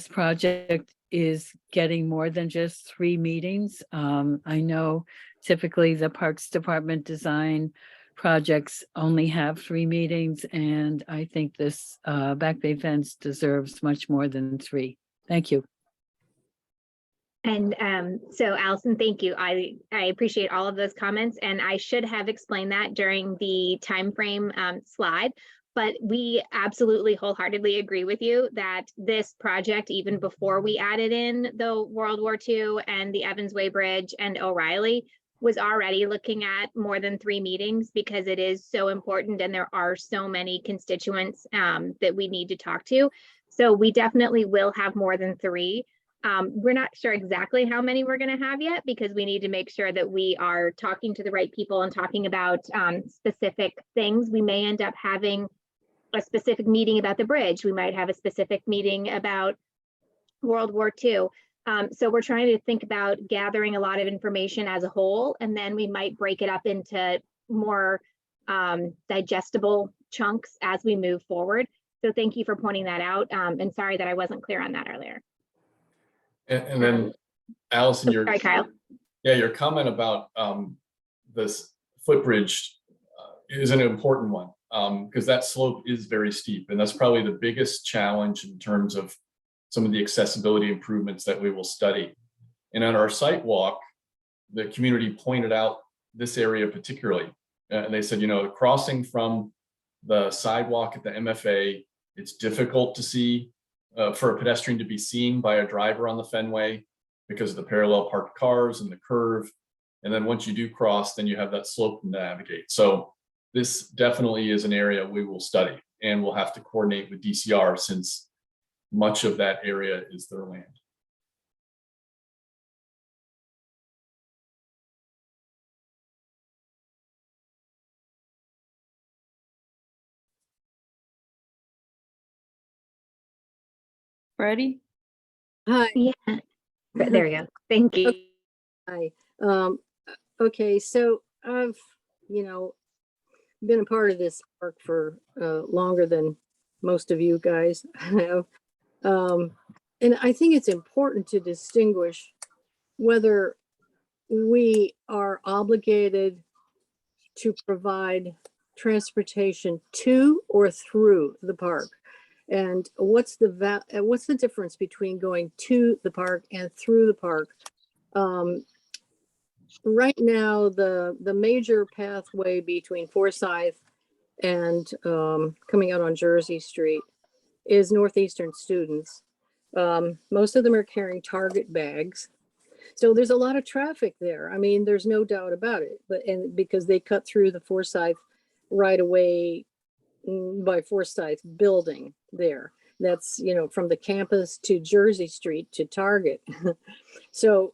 project is getting more than just 3 meetings. I know typically the Parks Department design projects only have 3 meetings, and I think this Back Bay Fence deserves much more than 3. Thank you. And so Allison, thank you. I appreciate all of those comments, and I should have explained that during the timeframe slide. But we absolutely wholeheartedly agree with you that this project, even before we added in the World War II and the Evans Way Bridge and O'Reilly, was already looking at more than 3 meetings because it is so important and there are so many constituents that we need to talk to. So we definitely will have more than 3. We're not sure exactly how many we're going to have yet because we need to make sure that we are talking to the right people and talking about specific things. We may end up having a specific meeting about the bridge. We might have a specific meeting about World War II. So we're trying to think about gathering a lot of information as a whole, and then we might break it up into more digestible chunks as we move forward. So thank you for pointing that out. And sorry that I wasn't clear on that earlier. And then Allison, Sorry, Kyle. your comment about this footbridge is an important one because that slope is very steep, and that's probably the biggest challenge in terms of some of the accessibility improvements that we will study. And on our site walk, the community pointed out this area particularly, and they said, crossing from the sidewalk at the MFA, it's difficult to see for a pedestrian to be seen by a driver on the Fenway because of the parallel parked cars and the curve. And then once you do cross, then you have that slope to navigate. So this definitely is an area we will study, and we'll have to coordinate with DCR since much of that area is their land. Freddie? Hi, Yeah, there we go. Thank you. hi. Okay, so I've, been a part of this park for longer than most of you guys have. And I think it's important to distinguish whether we are obligated to provide transportation to or through the park. And what's the difference between going to the park and through the park? Right now, the major pathway between Forsyth and coming out on Jersey Street is Northeastern students. Most of them are carrying Target bags. So there's a lot of traffic there. I mean, there's no doubt about it. And because they cut through the Forsyth right away by Forsyth building there. That's, from the campus to Jersey Street to Target. So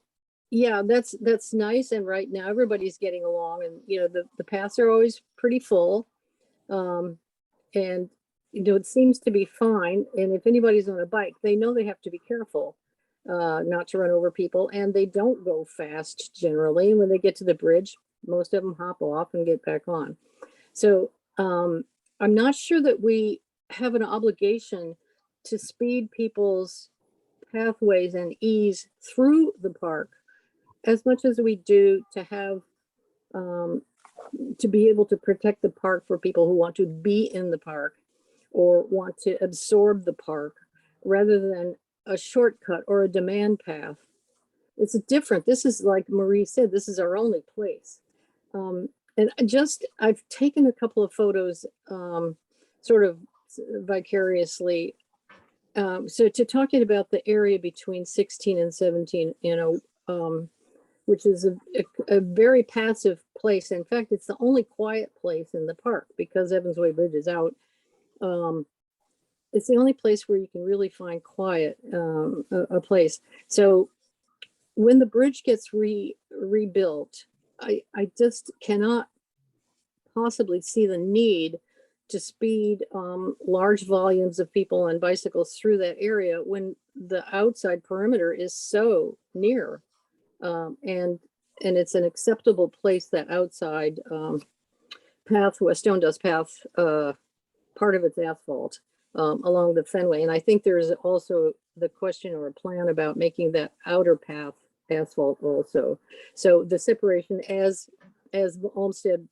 yeah, that's nice. And right now everybody's getting along, and the paths are always pretty full. And it seems to be fine. And if anybody's on a bike, they know they have to be careful not to run over people, and they don't go fast generally. When they get to the bridge, most of them hop off and get back on. So I'm not sure that we have an obligation to speed people's pathways and ease through the park as much as we do to have to be able to protect the park for people who want to be in the park or want to absorb the park rather than a shortcut or a demand path. It's different. This is, like Marie said, this is our only place. And I've taken a couple of photos sort of vicariously. So to talking about the area between 16 and 17, which is a very passive place. In fact, it's the only quiet place in the park because Evans Way Bridge is out. It's the only place where you can really find quiet, a place. So when the bridge gets rebuilt, I just cannot possibly see the need to speed large volumes of people and bicycles through that area when the outside perimeter is so near. And it's an acceptable place, that outside path, Stone Dust Path, part of its asphalt along the Fenway. And I think there's also the question or a plan about making that outer path asphalt also. So the separation, as Olmsted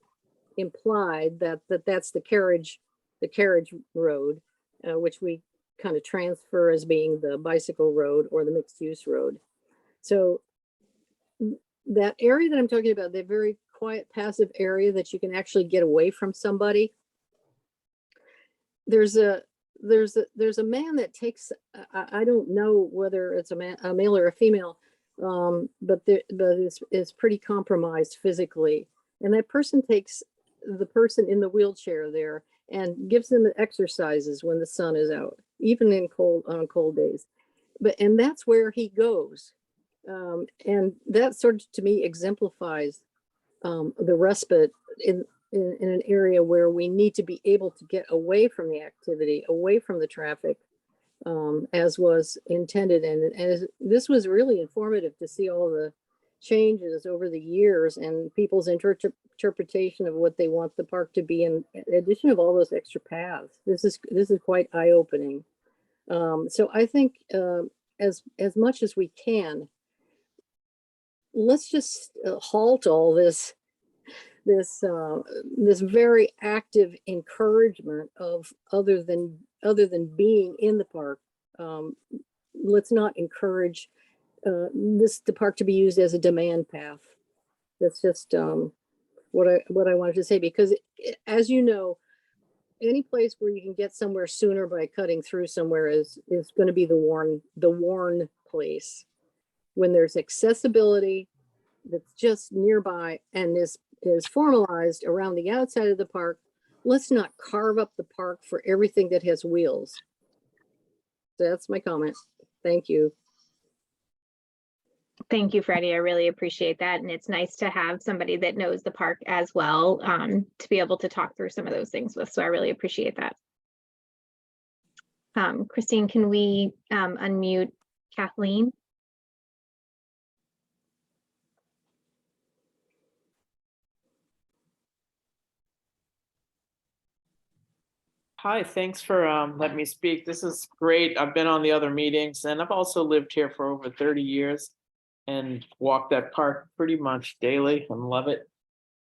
implied, that's the carriage road, which we kind of transfer as being the bicycle road or the mixed use road. So that area that I'm talking about, the very quiet, passive area that you can actually get away from somebody. There's a man that takes, I don't know whether it's a male or a female, but is pretty compromised physically. And that person takes the person in the wheelchair there and gives them exercises when the sun is out, even on cold days. And that's where he goes. And that sort of, to me, exemplifies the respite in an area where we need to be able to get away from the activity, away from the traffic, as was intended. And this was really informative to see all the changes over the years and people's interpretation of what they want the park to be, in addition of all those extra paths. This is quite eye-opening. So I think as much as we can, let's just halt all this very active encouragement of other than being in the park. Let's not encourage the park to be used as a demand path. That's just what I wanted to say, because as you know, any place where you can get somewhere sooner by cutting through somewhere is going to be the worn place. When there's accessibility that's just nearby and is formalized around the outside of the park, let's not carve up the park for everything that has wheels. So that's my comment. Thank you. Thank you, Freddie. I really appreciate that. And it's nice to have somebody that knows the park as well, to be able to talk through some of those things with. So I really appreciate that. Christine, can we unmute Kathleen? Hi, thanks for letting me speak. This is great. I've been on the other meetings, and I've also lived here for over 30 years and walked that park pretty much daily and love it.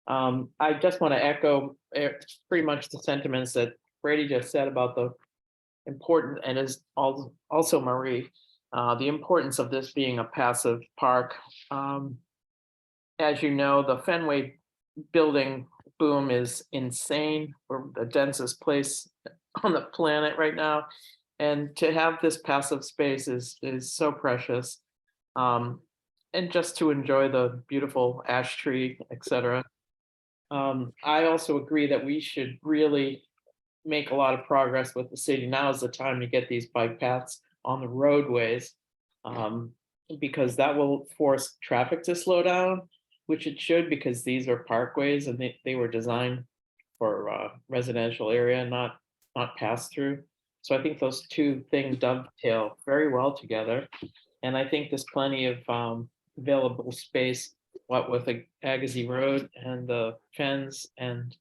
I just want to echo pretty much the sentiments that Brady just said about the important, and is also Marie, the importance of this being a passive park. As you know, the Fenway building boom is insane. We're the densest place on the planet right now. And to have this passive space is so precious. And just to enjoy the beautiful ash tree, etc. I also agree that we should really make a lot of progress with the city. Now is the time to get these bike paths on the roadways, because that will force traffic to slow down, which it should, because these are parkways and they were designed for residential area, not not pass through. So I think those two things dovetail very well together. And I think there's plenty of available space, what with the Agassiz Road and the Fens and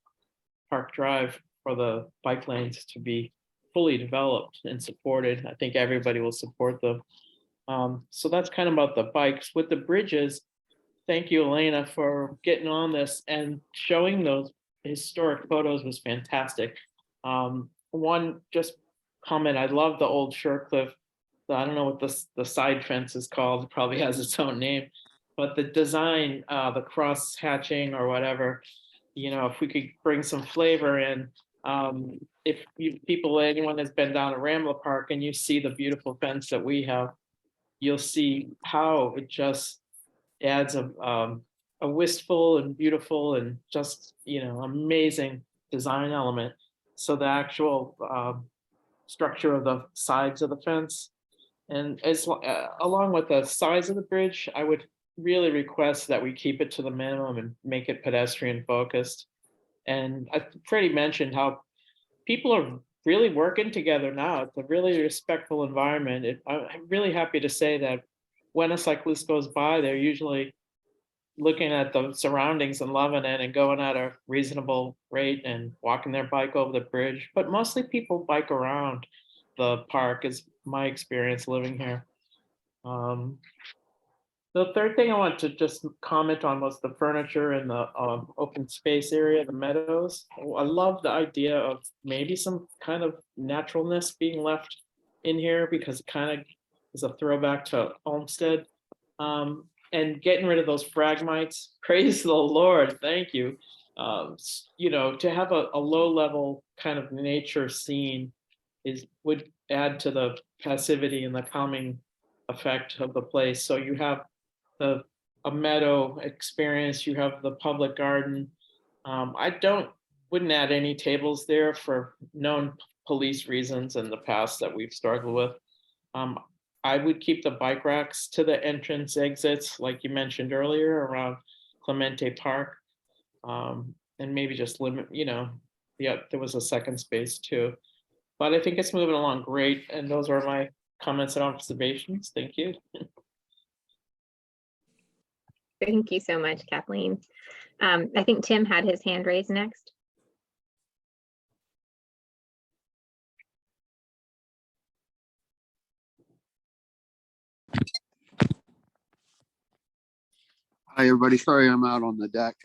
Park Drive for the bike lanes to be fully developed and supported. I think everybody will support them. So that's kind of about the bikes. With the bridges, thank you, Elena, for getting on this and showing those historic photos was fantastic. One just comment, I love the old Surecliff. I don't know what the side fence is called, it probably has its own name, but the design, the cross hatching or whatever, you know, if we could bring some flavor in, if anyone has been down to Rambler Park and you see the beautiful fence that we have, you'll see how it just adds a wistful and beautiful and just, you know, amazing design element. So the actual structure of the sides of the fence, and along with the size of the bridge, I would really request that we keep it to the minimum and make it pedestrian focused. And Freddie mentioned how people are really working together now. It's a really respectful environment. I'm really happy to say that when a cyclist goes by, they're usually looking at the surroundings and loving it and going at a reasonable rate and walking their bike over the bridge. But mostly people bike around the park is my experience living here. The third thing I want to just comment on was the furniture in the open space area, the meadows. I love the idea of maybe some kind of naturalness being left in here because it kind of is a throwback to Olmsted. And getting rid of those phragmites, praise the Lord, thank you. You know, to have a low level kind of nature scene would add to the passivity and the calming effect of the place. So you have a meadow experience, you have the public garden. Wouldn't add any tables there for known police reasons in the past that we've struggled with. I would keep the bike racks to the entrance exits, like you mentioned earlier, around Clemente Park. And maybe just limit, you know, yeah, there was a second space too. But I think it's moving along great. And those are my comments and observations. Thank you. Thank you so much, Kathleen. I think Tim had his hand raised next. Hi, everybody. Sorry, I'm out on the deck.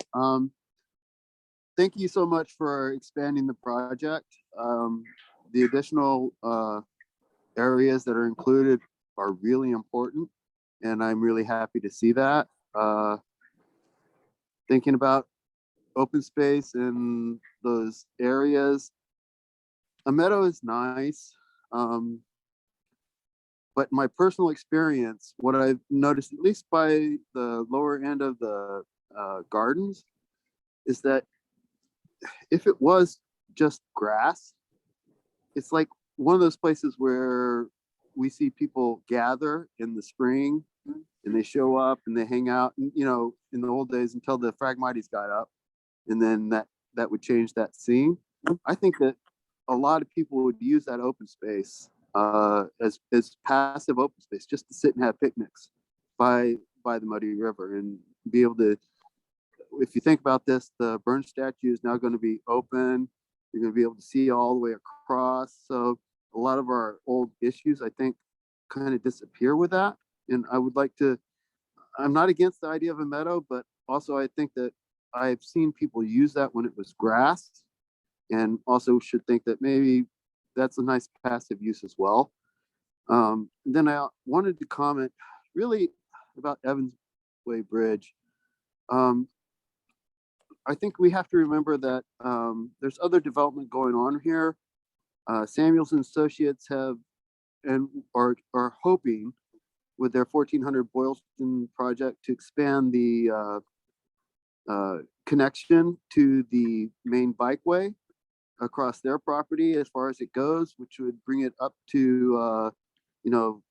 Thank you so much for expanding the project. The additional areas that are included are really important, and I'm really happy to see that. Thinking about open space in those areas, a meadow is nice. But my personal experience, what I've noticed, at least by the lower end of the gardens, is that if it was just grass, it's like one of those places where we see people gather in the spring and they show up and they hang out, and, you know, in the old days until the Phragmites got up, and then that would change that scene. I think that a lot of people would use that open space as passive open space, just to sit and have picnics by the muddy river and be able to. If you think about this, the Burn statue is now going to be open. You're going to be able to see all the way across. So a lot of our old issues, I think, kind of disappear with that. And I would like to. I'm not against the idea of a meadow, but also I think that I've seen people use that when it was grass, and also should think that maybe that's a nice passive use as well. Then I wanted to comment really about Evans Way Bridge. I think we have to remember that there's other development going on here. Samuels and Associates have and are hoping with their 1400 Boylston project to expand the connection to the main bikeway across their property as far as it goes, which would bring it up to you know,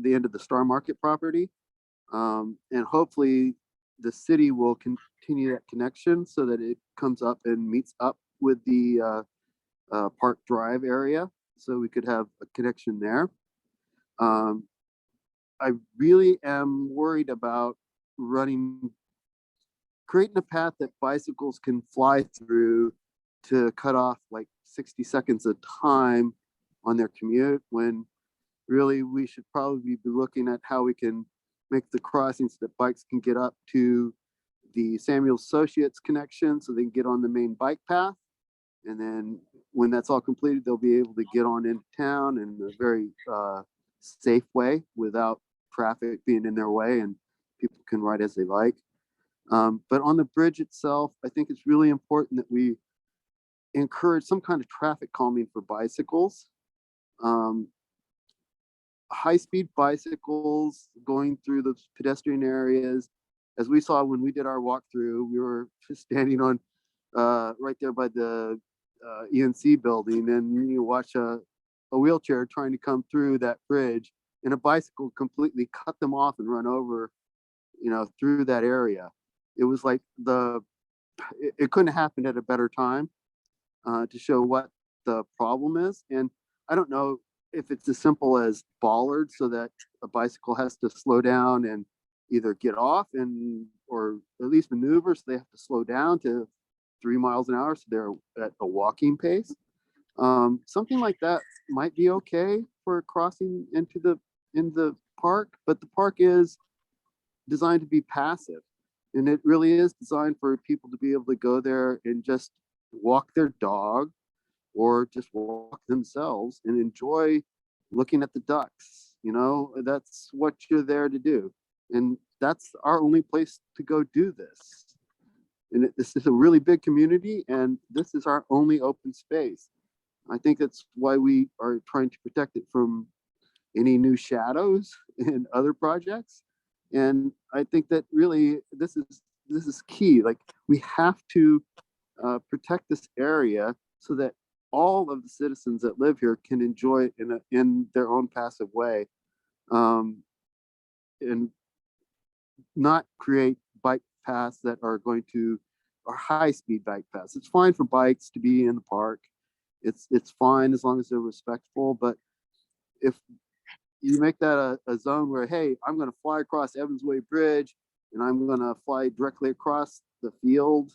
the end of the Star Market property, and hopefully the city will continue that connection so that it comes up and meets up with the Park Drive area, so we could have a connection there. I really am worried about creating a path that bicycles can fly through to cut off like 60 seconds of time on their commute, when really we should probably be looking at how we can make the crossings that bikes can get up to the Samuel Associates connection so they can get on the main bike path. And then when that's all completed, they'll be able to get on into town in a very safe way without traffic being in their way, and people can ride as they like. But on the bridge itself, I think it's really important that we encourage some kind of traffic calming for bicycles. High-speed bicycles going through the pedestrian areas. As we saw when we did our walkthrough, we were just standing on right there by the ENC building, and you watch a wheelchair trying to come through that bridge, and a bicycle completely cut them off and run over, through that area. It was like it couldn't happen at a better time to show what the problem is. And I don't know if it's as simple as bollards so that a bicycle has to slow down and either get off or at least maneuver, so they have to slow down to 3 miles an hour so they're at a walking pace. Something like that might be okay for crossing in the park, but the park is designed to be passive, and it really is designed for people to be able to go there and just walk their dog or just walk themselves and enjoy looking at the ducks. That's what you're there to do, and that's our only place to go do this. And this is a really big community, and this is our only open space. I think that's why we are trying to protect it from any new shadows in other projects. And I think that really this is key. Like, we have to protect this area so that all of the citizens that live here can enjoy it in their own passive way, and not create bike paths that are high-speed bike paths. It's fine for bikes to be in the park. It's fine as long as they're respectful. But if you make that a zone where, hey, I'm going to fly across Evans Way Bridge and I'm going to fly directly across the field,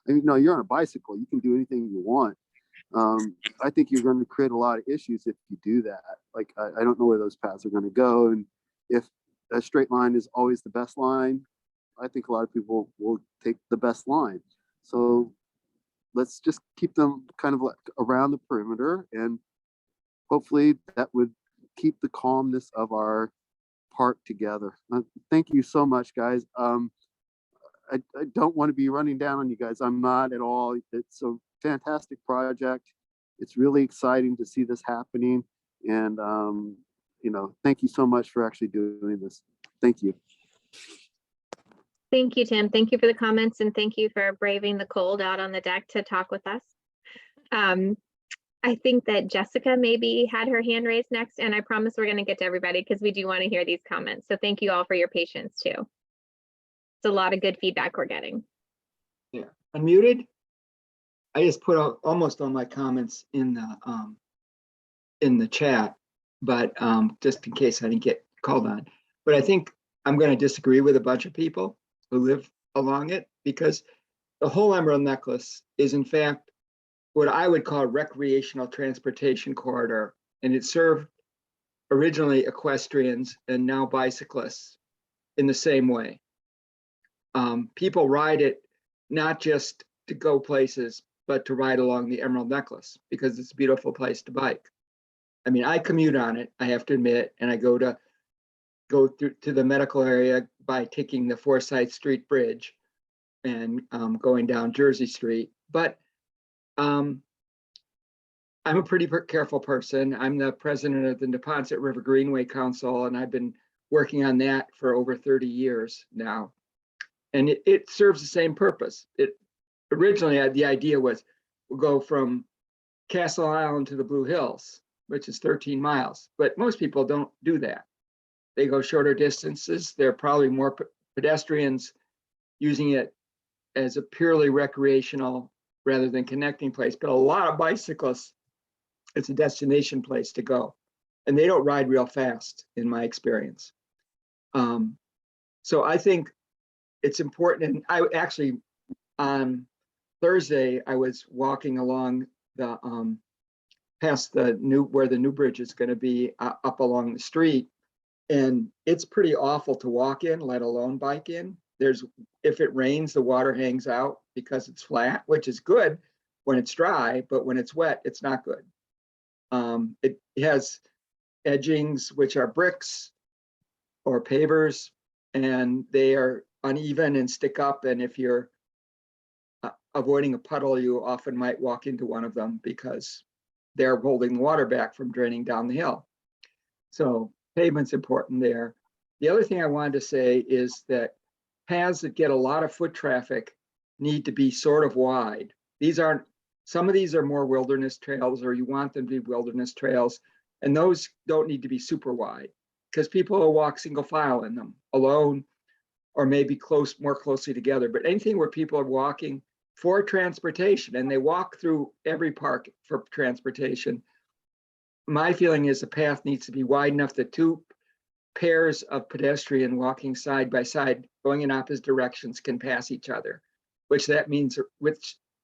no, you're on a bicycle. You can do anything you want. I think you're going to create a lot of issues if you do that. I don't know where those paths are going to go. And if a straight line is always the best line, I think a lot of people will take the best line. So let's just keep them kind of like around the perimeter, and hopefully that would keep the calmness of our park together. Thank you so much, guys. I don't want to be running down on you guys. I'm not at all. It's a fantastic project. It's really exciting to see this happening. And, thank you so much for actually doing this. Thank you. Thank you, Tim. Thank you for the comments, and thank you for braving the cold out on the deck to talk with us. I think that Jessica maybe had her hand raised next, and I promise we're going to get to everybody because we do want to hear these comments. So thank you all for your patience too. It's a lot of good feedback we're getting. Yeah, unmuted. I just put out almost all my comments in the chat, but just in case I didn't get called on. But I think I'm going to disagree with a bunch of people who live along it, because the whole Emerald Necklace is in fact what I would call a recreational transportation corridor, and it served originally equestrians and now bicyclists in the same way. People ride it not just to go places, but to ride along the Emerald Necklace because it's a beautiful place to bike. I mean, I commute on it, I have to admit, and I go through to the medical area by taking the Forsyth Street Bridge and going down Jersey Street. But I'm a pretty careful person. I'm the president of the Neponset River Greenway Council, and I've been working on that for over 30 years now. And it serves the same purpose. Originally, the idea was we'll go from Castle Island to the Blue Hills, which is 13 miles. But most people don't do that. They go shorter distances. There are probably more pedestrians using it as a purely recreational rather than connecting place, but a lot of bicyclists, it's a destination place to go. And they don't ride real fast in my experience. So I think it's important. And I actually, on Thursday, I was walking along the, past where the new bridge is going to be up along the street. And it's pretty awful to walk in, let alone bike in. If it rains, the water hangs out because it's flat, which is good when it's dry, but when it's wet, it's not good. It has edgings, which are bricks or pavers, and they are uneven and stick up. And if you're avoiding a puddle, you often might walk into one of them because they're holding the water back from draining down the hill. So pavement's important there. The other thing I wanted to say is that paths that get a lot of foot traffic need to be sort of wide. Some of these are more wilderness trails, or you want them to be wilderness trails, and those don't need to be super wide because people will walk single file in them alone, or maybe more closely together. But anything where people are walking for transportation and they walk through every park for transportation, my feeling is the path needs to be wide enough that two pairs of pedestrian walking side by side, going in opposite directions, can pass each other, which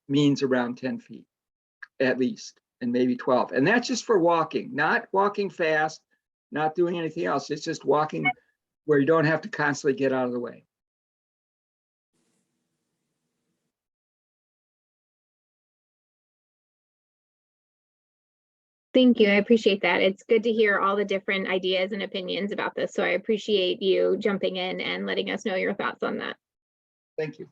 means around 10 feet at least, and maybe 12. And that's just for walking, not walking fast, not doing anything else. It's just walking where you don't have to constantly get out of the way. Thank you. I appreciate that. It's good to hear all the different ideas and opinions about this. So I appreciate you jumping in and letting us know your thoughts on that. Thank you.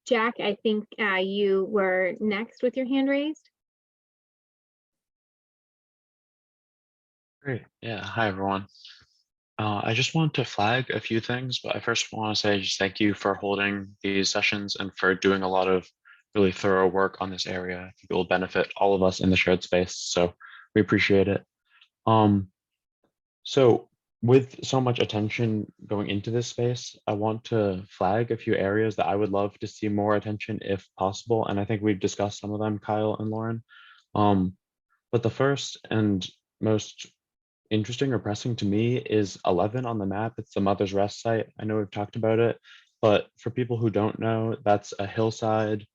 Jack, I think you were next with your hand raised. Great. Yeah. Hi, everyone. I just want to flag a few things, but I first want to say just thank you for holding these sessions and for doing a lot of really thorough work on this area. I think it will benefit all of us in the shared space, so we appreciate it. So with so much attention going into this space, I want to flag a few areas that I would love to see more attention if possible, and I think we've discussed some of them, Kyle and Lauren. But the first and most interesting or pressing to me is 11 on the map. It's the Mother's Rest site. I know we've talked about it, but for people who don't know, that's a hillside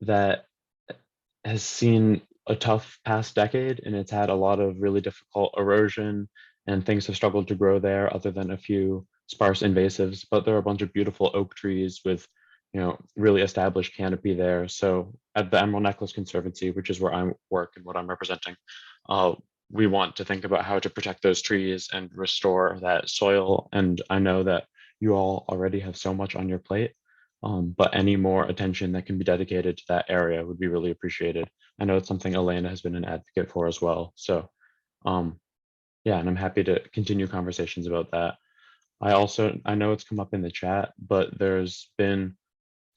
that has seen a tough past decade, and it's had a lot of really difficult erosion, and things have struggled to grow there other than a few sparse invasives. But there are a bunch of beautiful oak trees with, really established canopy there. So at the Emerald Necklace Conservancy, which is where I work and what I'm representing, we want to think about how to protect those trees and restore that soil. And I know that you all already have so much on your plate, but any more attention that can be dedicated to that area would be really appreciated. I know it's something Elena has been an advocate for as well. So yeah, and I'm happy to continue conversations about that. I know it's come up in the chat, but there's been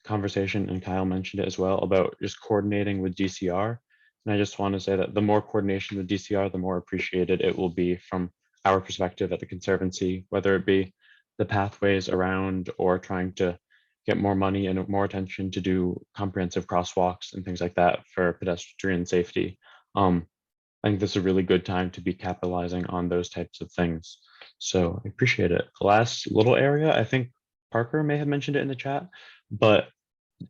conversation, and Kyle mentioned it as well, about just coordinating with DCR. And I just want to say that the more coordination with DCR, the more appreciated it will be from our perspective at the Conservancy, whether it be the pathways around or trying to get more money and more attention to do comprehensive crosswalks and things like that for pedestrian safety. I think this is a really good time to be capitalizing on those types of things. So I appreciate it. The last little area, I think Parker may have mentioned it in the chat, but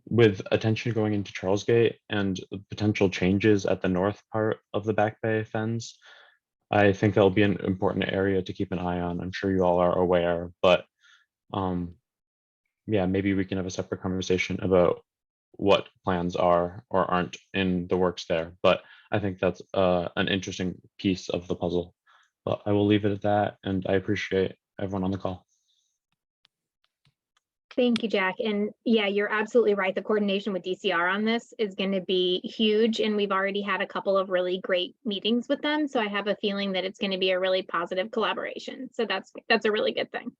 with attention going into Charles Gate and potential changes at the north part of the Back Bay Fens, I think that'll be an important area to keep an eye on. I'm sure you all are aware, but yeah, maybe we can have a separate conversation about what plans are or aren't in the works there. But I think that's an interesting piece of the puzzle. But I will leave it at that, and I appreciate everyone on the call. Thank you, Jack. And yeah, you're absolutely right. The coordination with DCR on this is going to be huge. And we've already had a couple of really great meetings with them. So I have a feeling that it's going to be a really positive collaboration. So that's a really good thing.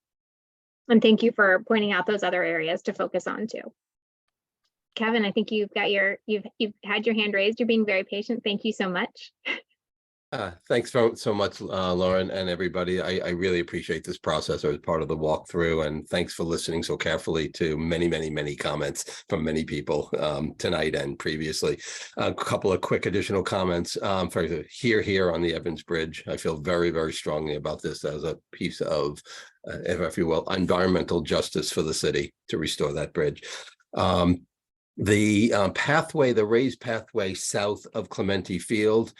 And thank you for pointing out those other areas to focus on too. Kevin, I think you've had your hand raised. You're being very patient. Thank you so much. Thanks so much, Lauren and everybody. I really appreciate this process as part of the walkthrough, and thanks for listening so carefully to many comments from many people tonight and previously. A couple of quick additional comments. For here on the Evans Bridge, I feel very strongly about this as a piece of, if you will, environmental justice for the city to restore that bridge. The pathway, the raised pathway south of Clementi Field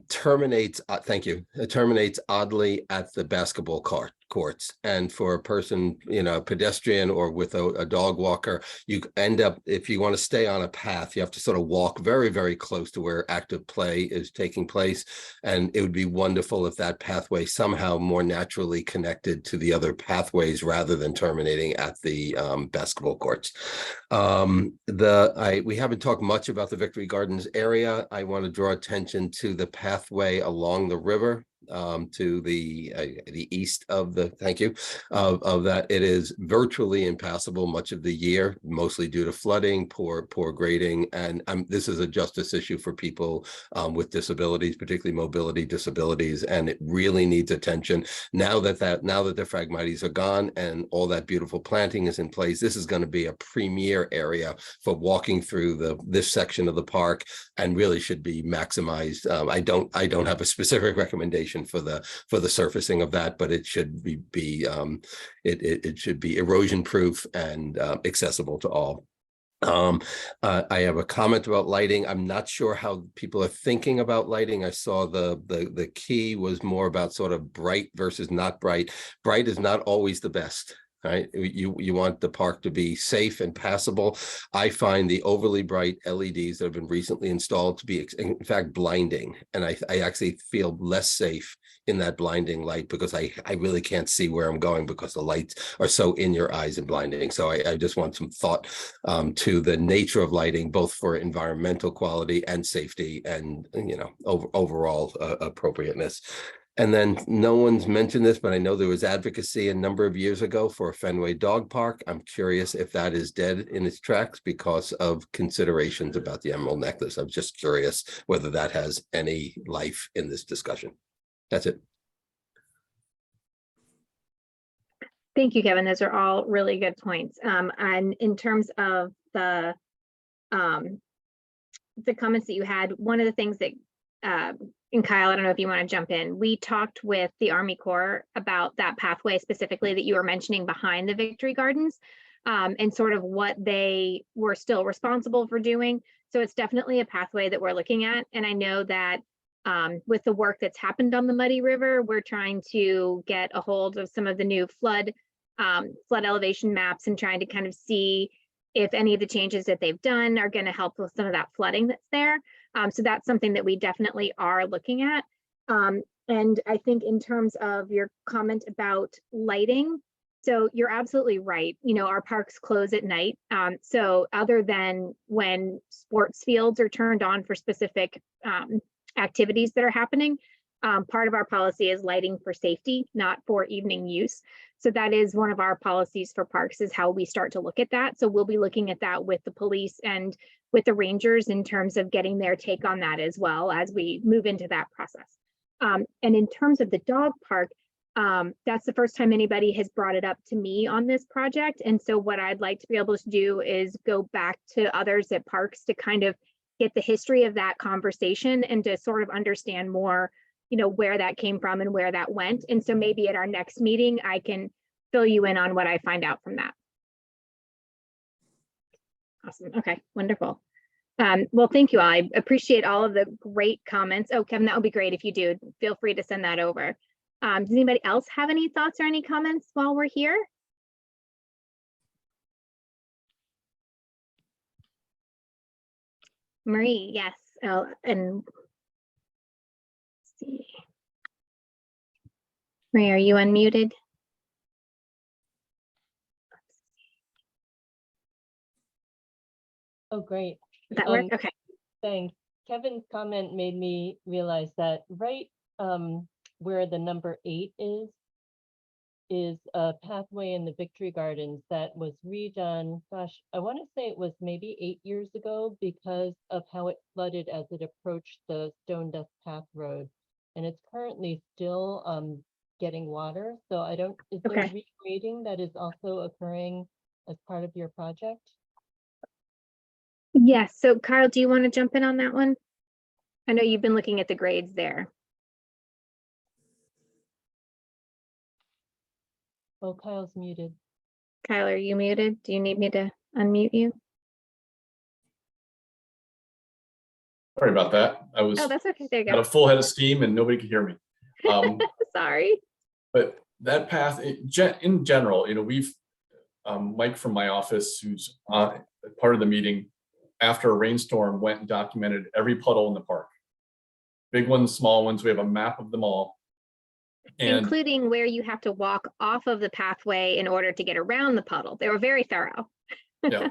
terminates, thank you, it terminates oddly at the basketball courts. And for a person, pedestrian or with a dog walker, you end up, if you want to stay on a path, you have to sort of walk very close to where active play is taking place. And it would be wonderful if that pathway somehow more naturally connected to the other pathways rather than terminating at the basketball courts. We haven't talked much about the Victory Gardens area. I want to draw attention to the pathway along the river to the east of the, thank you, of that. It is virtually impassable much of the year, mostly due to flooding, poor grading, and this is a justice issue for people with disabilities, particularly mobility disabilities, and it really needs attention. Now that the Phragmites are gone and all that beautiful planting is in place, this is going to be a premier area for walking through this section of the park, and really should be maximized. I don't have a specific recommendation for the surfacing of that, but it should be it should be erosion proof and accessible to all. I have a comment about lighting. I'm not sure how people are thinking about lighting. I saw the key was more about sort of bright versus not bright. Bright is not always the best. Right, you want the park to be safe and passable. I find the overly bright LEDs that have been recently installed to be, in fact, blinding, and I actually feel less safe in that blinding light because I really can't see where I'm going because the lights are so in your eyes and blinding. So I just want some thought to the nature of lighting, both for environmental quality and safety, and overall appropriateness. And then no one's mentioned this, but I know there was advocacy a number of years ago for a Fenway dog park. I'm curious if that is dead in its tracks because of considerations about the emerald necklace. I'm just curious whether that has any life in this discussion. That's it. Thank you, Kevin. Those are all really good points. And in terms of the comments that you had, one of the things that and Kyle, I don't know if you want to jump in. We talked with the Army Corps about that pathway specifically that you were mentioning behind the Victory Gardens, and sort of what they were still responsible for doing. So it's definitely a pathway that we're looking at. And I know that with the work that's happened on the Muddy River, we're trying to get a hold of some of the new flood elevation maps and trying to kind of see if any of the changes that they've done are going to help with some of that flooding that's there. So that's something that we definitely are looking at. And I think in terms of your comment about lighting, so you're absolutely right. Our parks close at night. So other than when sports fields are turned on for specific activities that are happening, part of our policy is lighting for safety, not for evening use. So that is one of our policies for parks, is how we start to look at that. So we'll be looking at that with the police and with the rangers in terms of getting their take on that as well as we move into that process. And in terms of the dog park, that's the first time anybody has brought it up to me on this project. And so what I'd like to be able to do is go back to others at parks to kind of get the history of that conversation and to sort of understand more, where that came from and where that went. And so maybe at our next meeting, I can fill you in on what I find out from that. Awesome. Okay, wonderful. Well, thank you all. I appreciate all of the great comments. Oh, Kevin, that would be great if you do. Feel free to send that over. Does anybody else have any thoughts or any comments while we're here? Marie, yes. And let's see. Marie, are you unmuted? Oh, great. Does that work? Okay. Thanks. Kevin's comment made me realize that right where the number 8 is, is a pathway in the Victory Gardens that was redone, gosh, I want to say it was maybe 8 years ago because of how it flooded as it approached the Stone Dust Path Road. And it's currently still getting water. So I don't, is there Okay. regrading that is also occurring as part of your project? Yes. So Kyle, do you want to jump in on that one? I know you've been looking at the grades there. Oh, Kyle's muted. Kyle, are you muted? Do you need me to unmute you? Sorry about that. I was Oh, that's okay. There you had go. a full head of steam and nobody could hear me. Sorry. But that path, in general, we've, Mike from my office, who's part of the meeting, after a rainstorm, went and documented every puddle in the park. Big ones, small ones, we have a map of them all. And Including where you have to walk off of the pathway in order to get around the puddle. They were very thorough. yeah.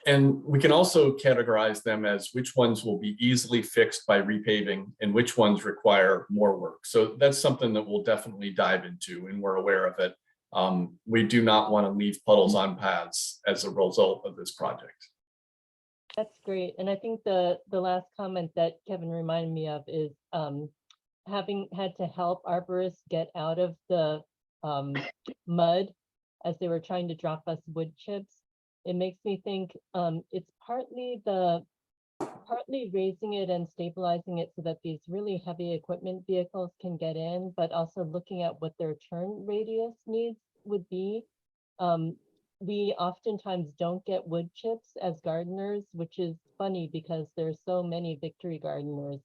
And we can also categorize them as which ones will be easily fixed by repaving and which ones require more work. So that's something that we'll definitely dive into, and we're aware of it. We do not want to leave puddles on paths as a result of this project. That's great. And I think the last comment that Kevin reminded me of is having had to help arborists get out of the mud as they were trying to drop us wood chips. It makes me think it's partly raising it and stabilizing it so that these really heavy equipment vehicles can get in, but also looking at what their turn radius needs would be. We oftentimes don't get wood chips as gardeners, which is funny because there's so many Victory gardeners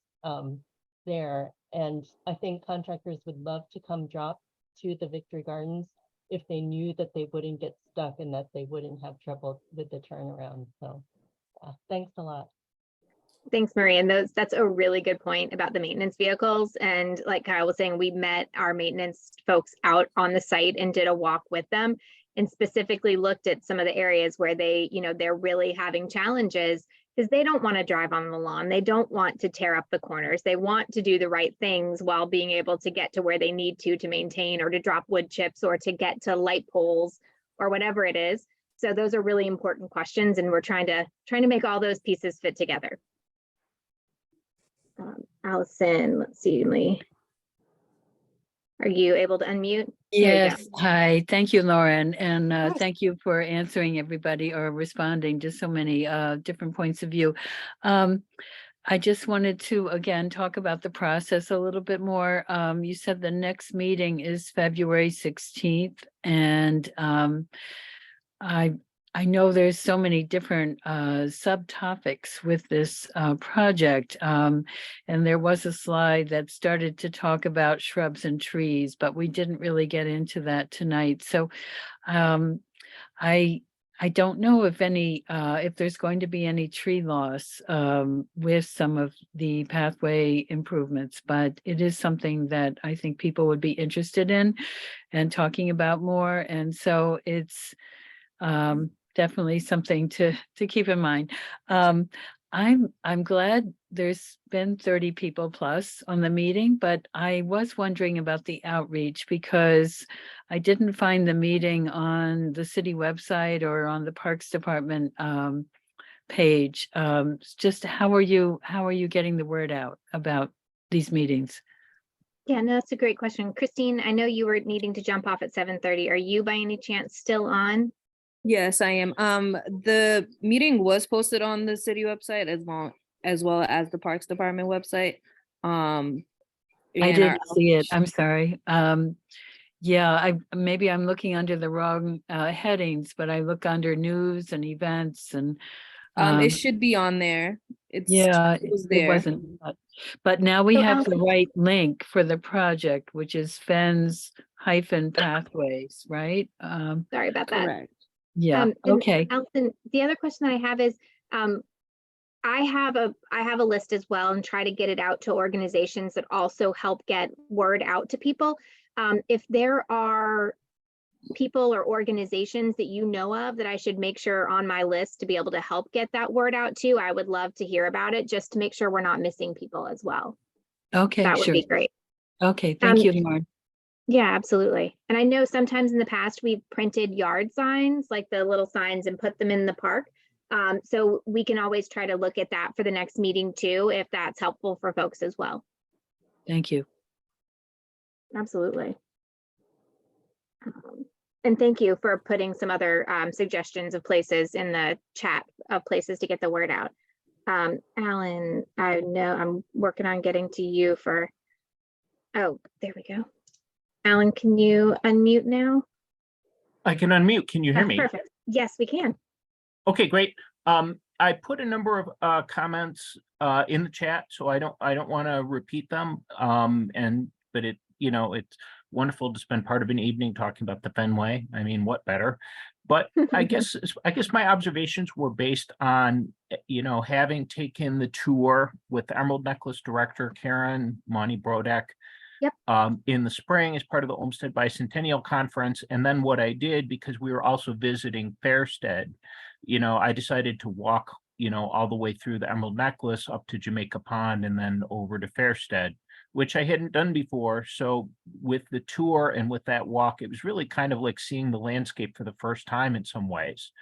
there. And I think contractors would love to come drop to the Victory Gardens if they knew that they wouldn't get stuck and that they wouldn't have trouble with the turnaround. So thanks a lot. Thanks, Marie. And that's a really good point about the maintenance vehicles. And like Kyle was saying, we met our maintenance folks out on the site and did a walk with them and specifically looked at some of the areas where they're really having challenges because they don't want to drive on the lawn. They don't want to tear up the corners. They want to do the right things while being able to get to where they need to maintain or to drop wood chips or to get to light poles or whatever it is. So those are really important questions. And we're trying to make all those pieces fit together. Allison, let's see, Lee. Are you able to unmute? Yes. Hi. Thank you, Lauren. And thank you for answering everybody or responding to so many different points of view. I just wanted to, again, talk about the process a little bit more. You said the next meeting is February 16th. And I know there's so many different subtopics with this project. And there was a slide that started to talk about shrubs and trees, but we didn't really get into that tonight. So I don't know if there's going to be any tree loss with some of the pathway improvements, but it is something that I think people would be interested in and talking about more. And so it's definitely something to keep in mind. I'm glad there's been 30 people plus on the meeting, but I was wondering about the outreach because I didn't find the meeting on the city website or on the Parks Department page. Just how are you getting the word out about these meetings? Yeah, no, that's a great question. Christine, I know you were needing to jump off at 7:30. Are you by any chance still on? Yes, I am. The meeting was posted on the city website as well as the Parks Department website. I and didn't see it. I'm sorry. Yeah, maybe I'm looking under the wrong headings, but I look under news and events and it should be on there. It was there. It wasn't. But now we So have the Allison- right link for the project, which is Fens-Pathways, right? Sorry about that. Correct. Yeah, And okay. Allison, the other question that I have is, I have a list as well and try to get it out to organizations that also help get word out to people. If there are people or organizations that you know of that I should make sure on my list to be able to help get that word out to, I would love to hear about it just to make sure we're not missing people as well. Okay, That would sure. be great. Okay, thank you, Lauren. Yeah, absolutely. And I know sometimes in the past we've printed yard signs, like the little signs, and put them in the park. So we can always try to look at that for the next meeting too, if that's helpful for folks as well. Thank you. Absolutely. And thank you for putting some other suggestions of places in the chat of places to get the word out. Alan, I know I'm working on getting to you for, oh, there we go. Alan, can you unmute now? I can unmute. Can you hear me? Perfect. Yes, we can. Okay, great. I put a number of comments in the chat, so I don't want to repeat them. But it's wonderful to spend part of an evening talking about the Fenway. I mean, what better? But I guess my observations were based on having taken the tour with the Emerald Necklace director Karen Monty Brodek. Yep. In the spring as part of the Olmsted Bicentennial Conference. And then what I did, because we were also visiting Fairstead, I decided to walk, all the way through the Emerald Necklace up to Jamaica Pond and then over to Fairstead, which I hadn't done before. So with the tour and with that walk, it was really kind of like seeing the landscape for the first time in some ways.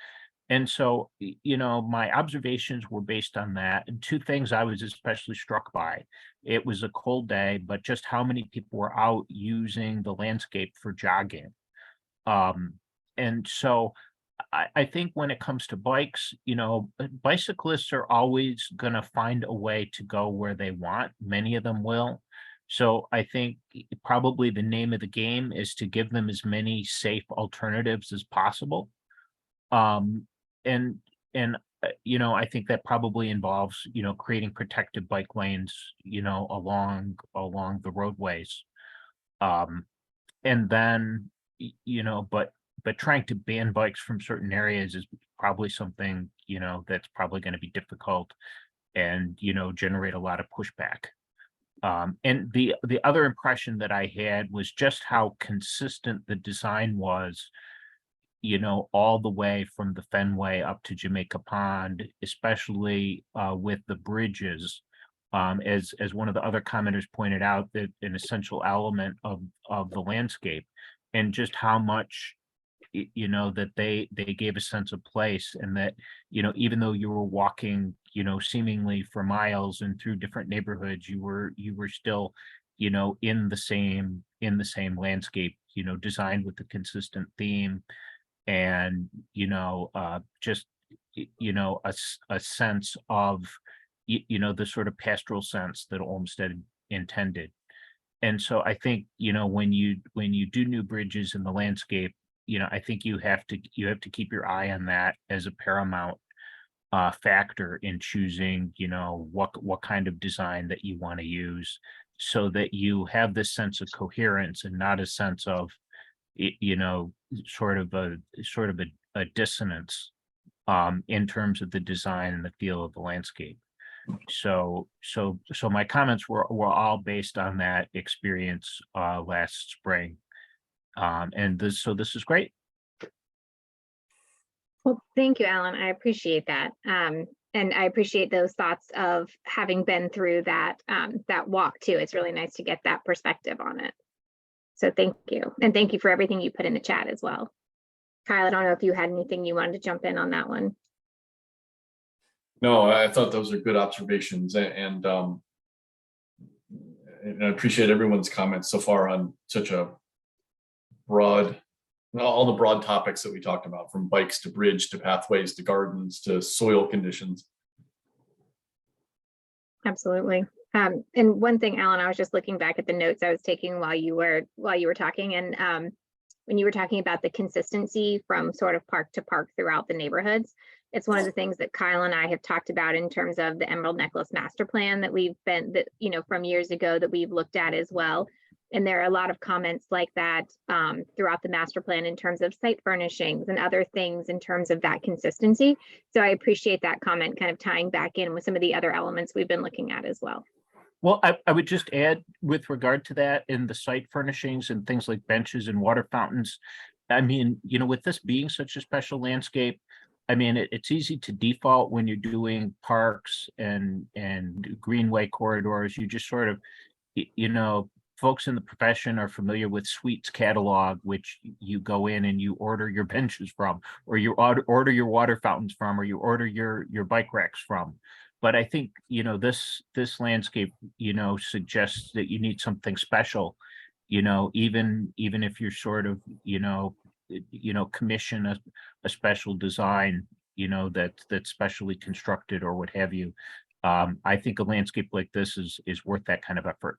And so, my observations were based on that. And two things I was especially struck by. It was a cold day, but just how many people were out using the landscape for jogging. And so I think when it comes to bikes, bicyclists are always going to find a way to go where they want. Many of them will. So I think probably the name of the game is to give them as many safe alternatives as possible. And I think that probably involves, creating protected bike lanes, along the roadways. And then, but trying to ban bikes from certain areas is probably something, that's probably going to be difficult and, generate a lot of pushback. And the other impression that I had was just how consistent the design was, all the way from the Fenway up to Jamaica Pond, especially with the bridges. As one of the other commenters pointed out, that an essential element of the landscape, and just how much that they gave a sense of place, and that even though you were walking seemingly for miles and through different neighborhoods, you were still in the same landscape, designed with a consistent theme. And just a sense of the sort of pastoral sense that Olmsted intended. And so I think when you do new bridges in the landscape, I think you have to keep your eye on that as a paramount factor in choosing what kind of design that you want to use, so that you have this sense of coherence and not a sense of sort of a dissonance in terms of the design and the feel of the landscape. So my comments were all based on that experience last spring. And this is great. Well, thank you, Alan. I appreciate that. And I appreciate those thoughts of having been through that walk too. It's really nice to get that perspective on it. So thank you. And thank you for everything you put in the chat as well. Kyle, I don't know if you had anything you wanted to jump in on that one. No, I thought those are good observations, and I appreciate everyone's comments so far on such a broad, all the broad topics that we talked about, from bikes to bridge to pathways to gardens to soil conditions. Absolutely. And one thing, Alan, I was just looking back at the notes I was taking while you were talking, and when you were talking about the consistency from sort of park to park throughout the neighborhoods, it's one of the things that Kyle and I have talked about in terms of the Emerald Necklace master plan from years ago that we've looked at as well. And there are a lot of comments like that throughout the master plan in terms of site furnishings and other things in terms of that consistency. So I appreciate that comment kind of tying back in with some of the other elements we've been looking at as well. Well, I would just add, with regard to that, in the site furnishings and things like benches and water fountains, I mean, with this being such a special landscape, I mean, it's easy to default when you're doing parks and greenway corridors. You just sort of, folks in the profession are familiar with Suites catalog, which you go in and you order your benches from, or you order your water fountains from, or you order your bike racks from. But I think, this landscape, suggests that you need something special, even if you're sort of, commission a special design, that's specially constructed or what have you. I think a landscape like this is worth that kind of effort.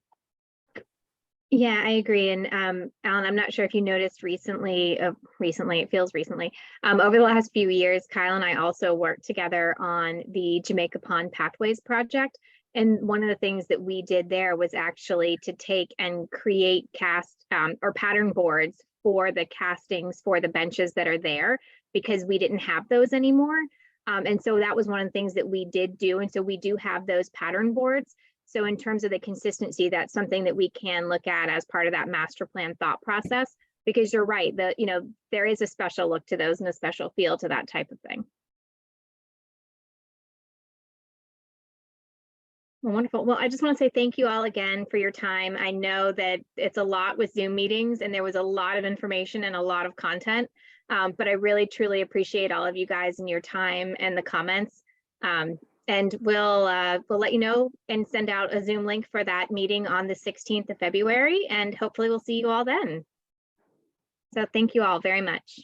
Yeah, I agree. And Alan, I'm not sure if you noticed recently, it feels recently, over the last few years, Kyle and I also worked together on the Jamaica Pond Pathways project. And one of the things that we did there was actually to take and create or pattern boards for the castings for the benches that are there, because we didn't have those anymore. And so that was one of the things that we did do. And so we do have those pattern boards. So in terms of the consistency, that's something that we can look at as part of that master plan thought process, because you're right, there is a special look to those and a special feel to that type of thing. Well, wonderful. Well, I just want to say thank you all again for your time. I know that it's a lot with Zoom meetings and there was a lot of information and a lot of content, but I really, truly appreciate all of you guys and your time and the comments. And we'll let you know and send out a Zoom link for that meeting on the 16th of February, and hopefully we'll see you all then. So thank you all very much.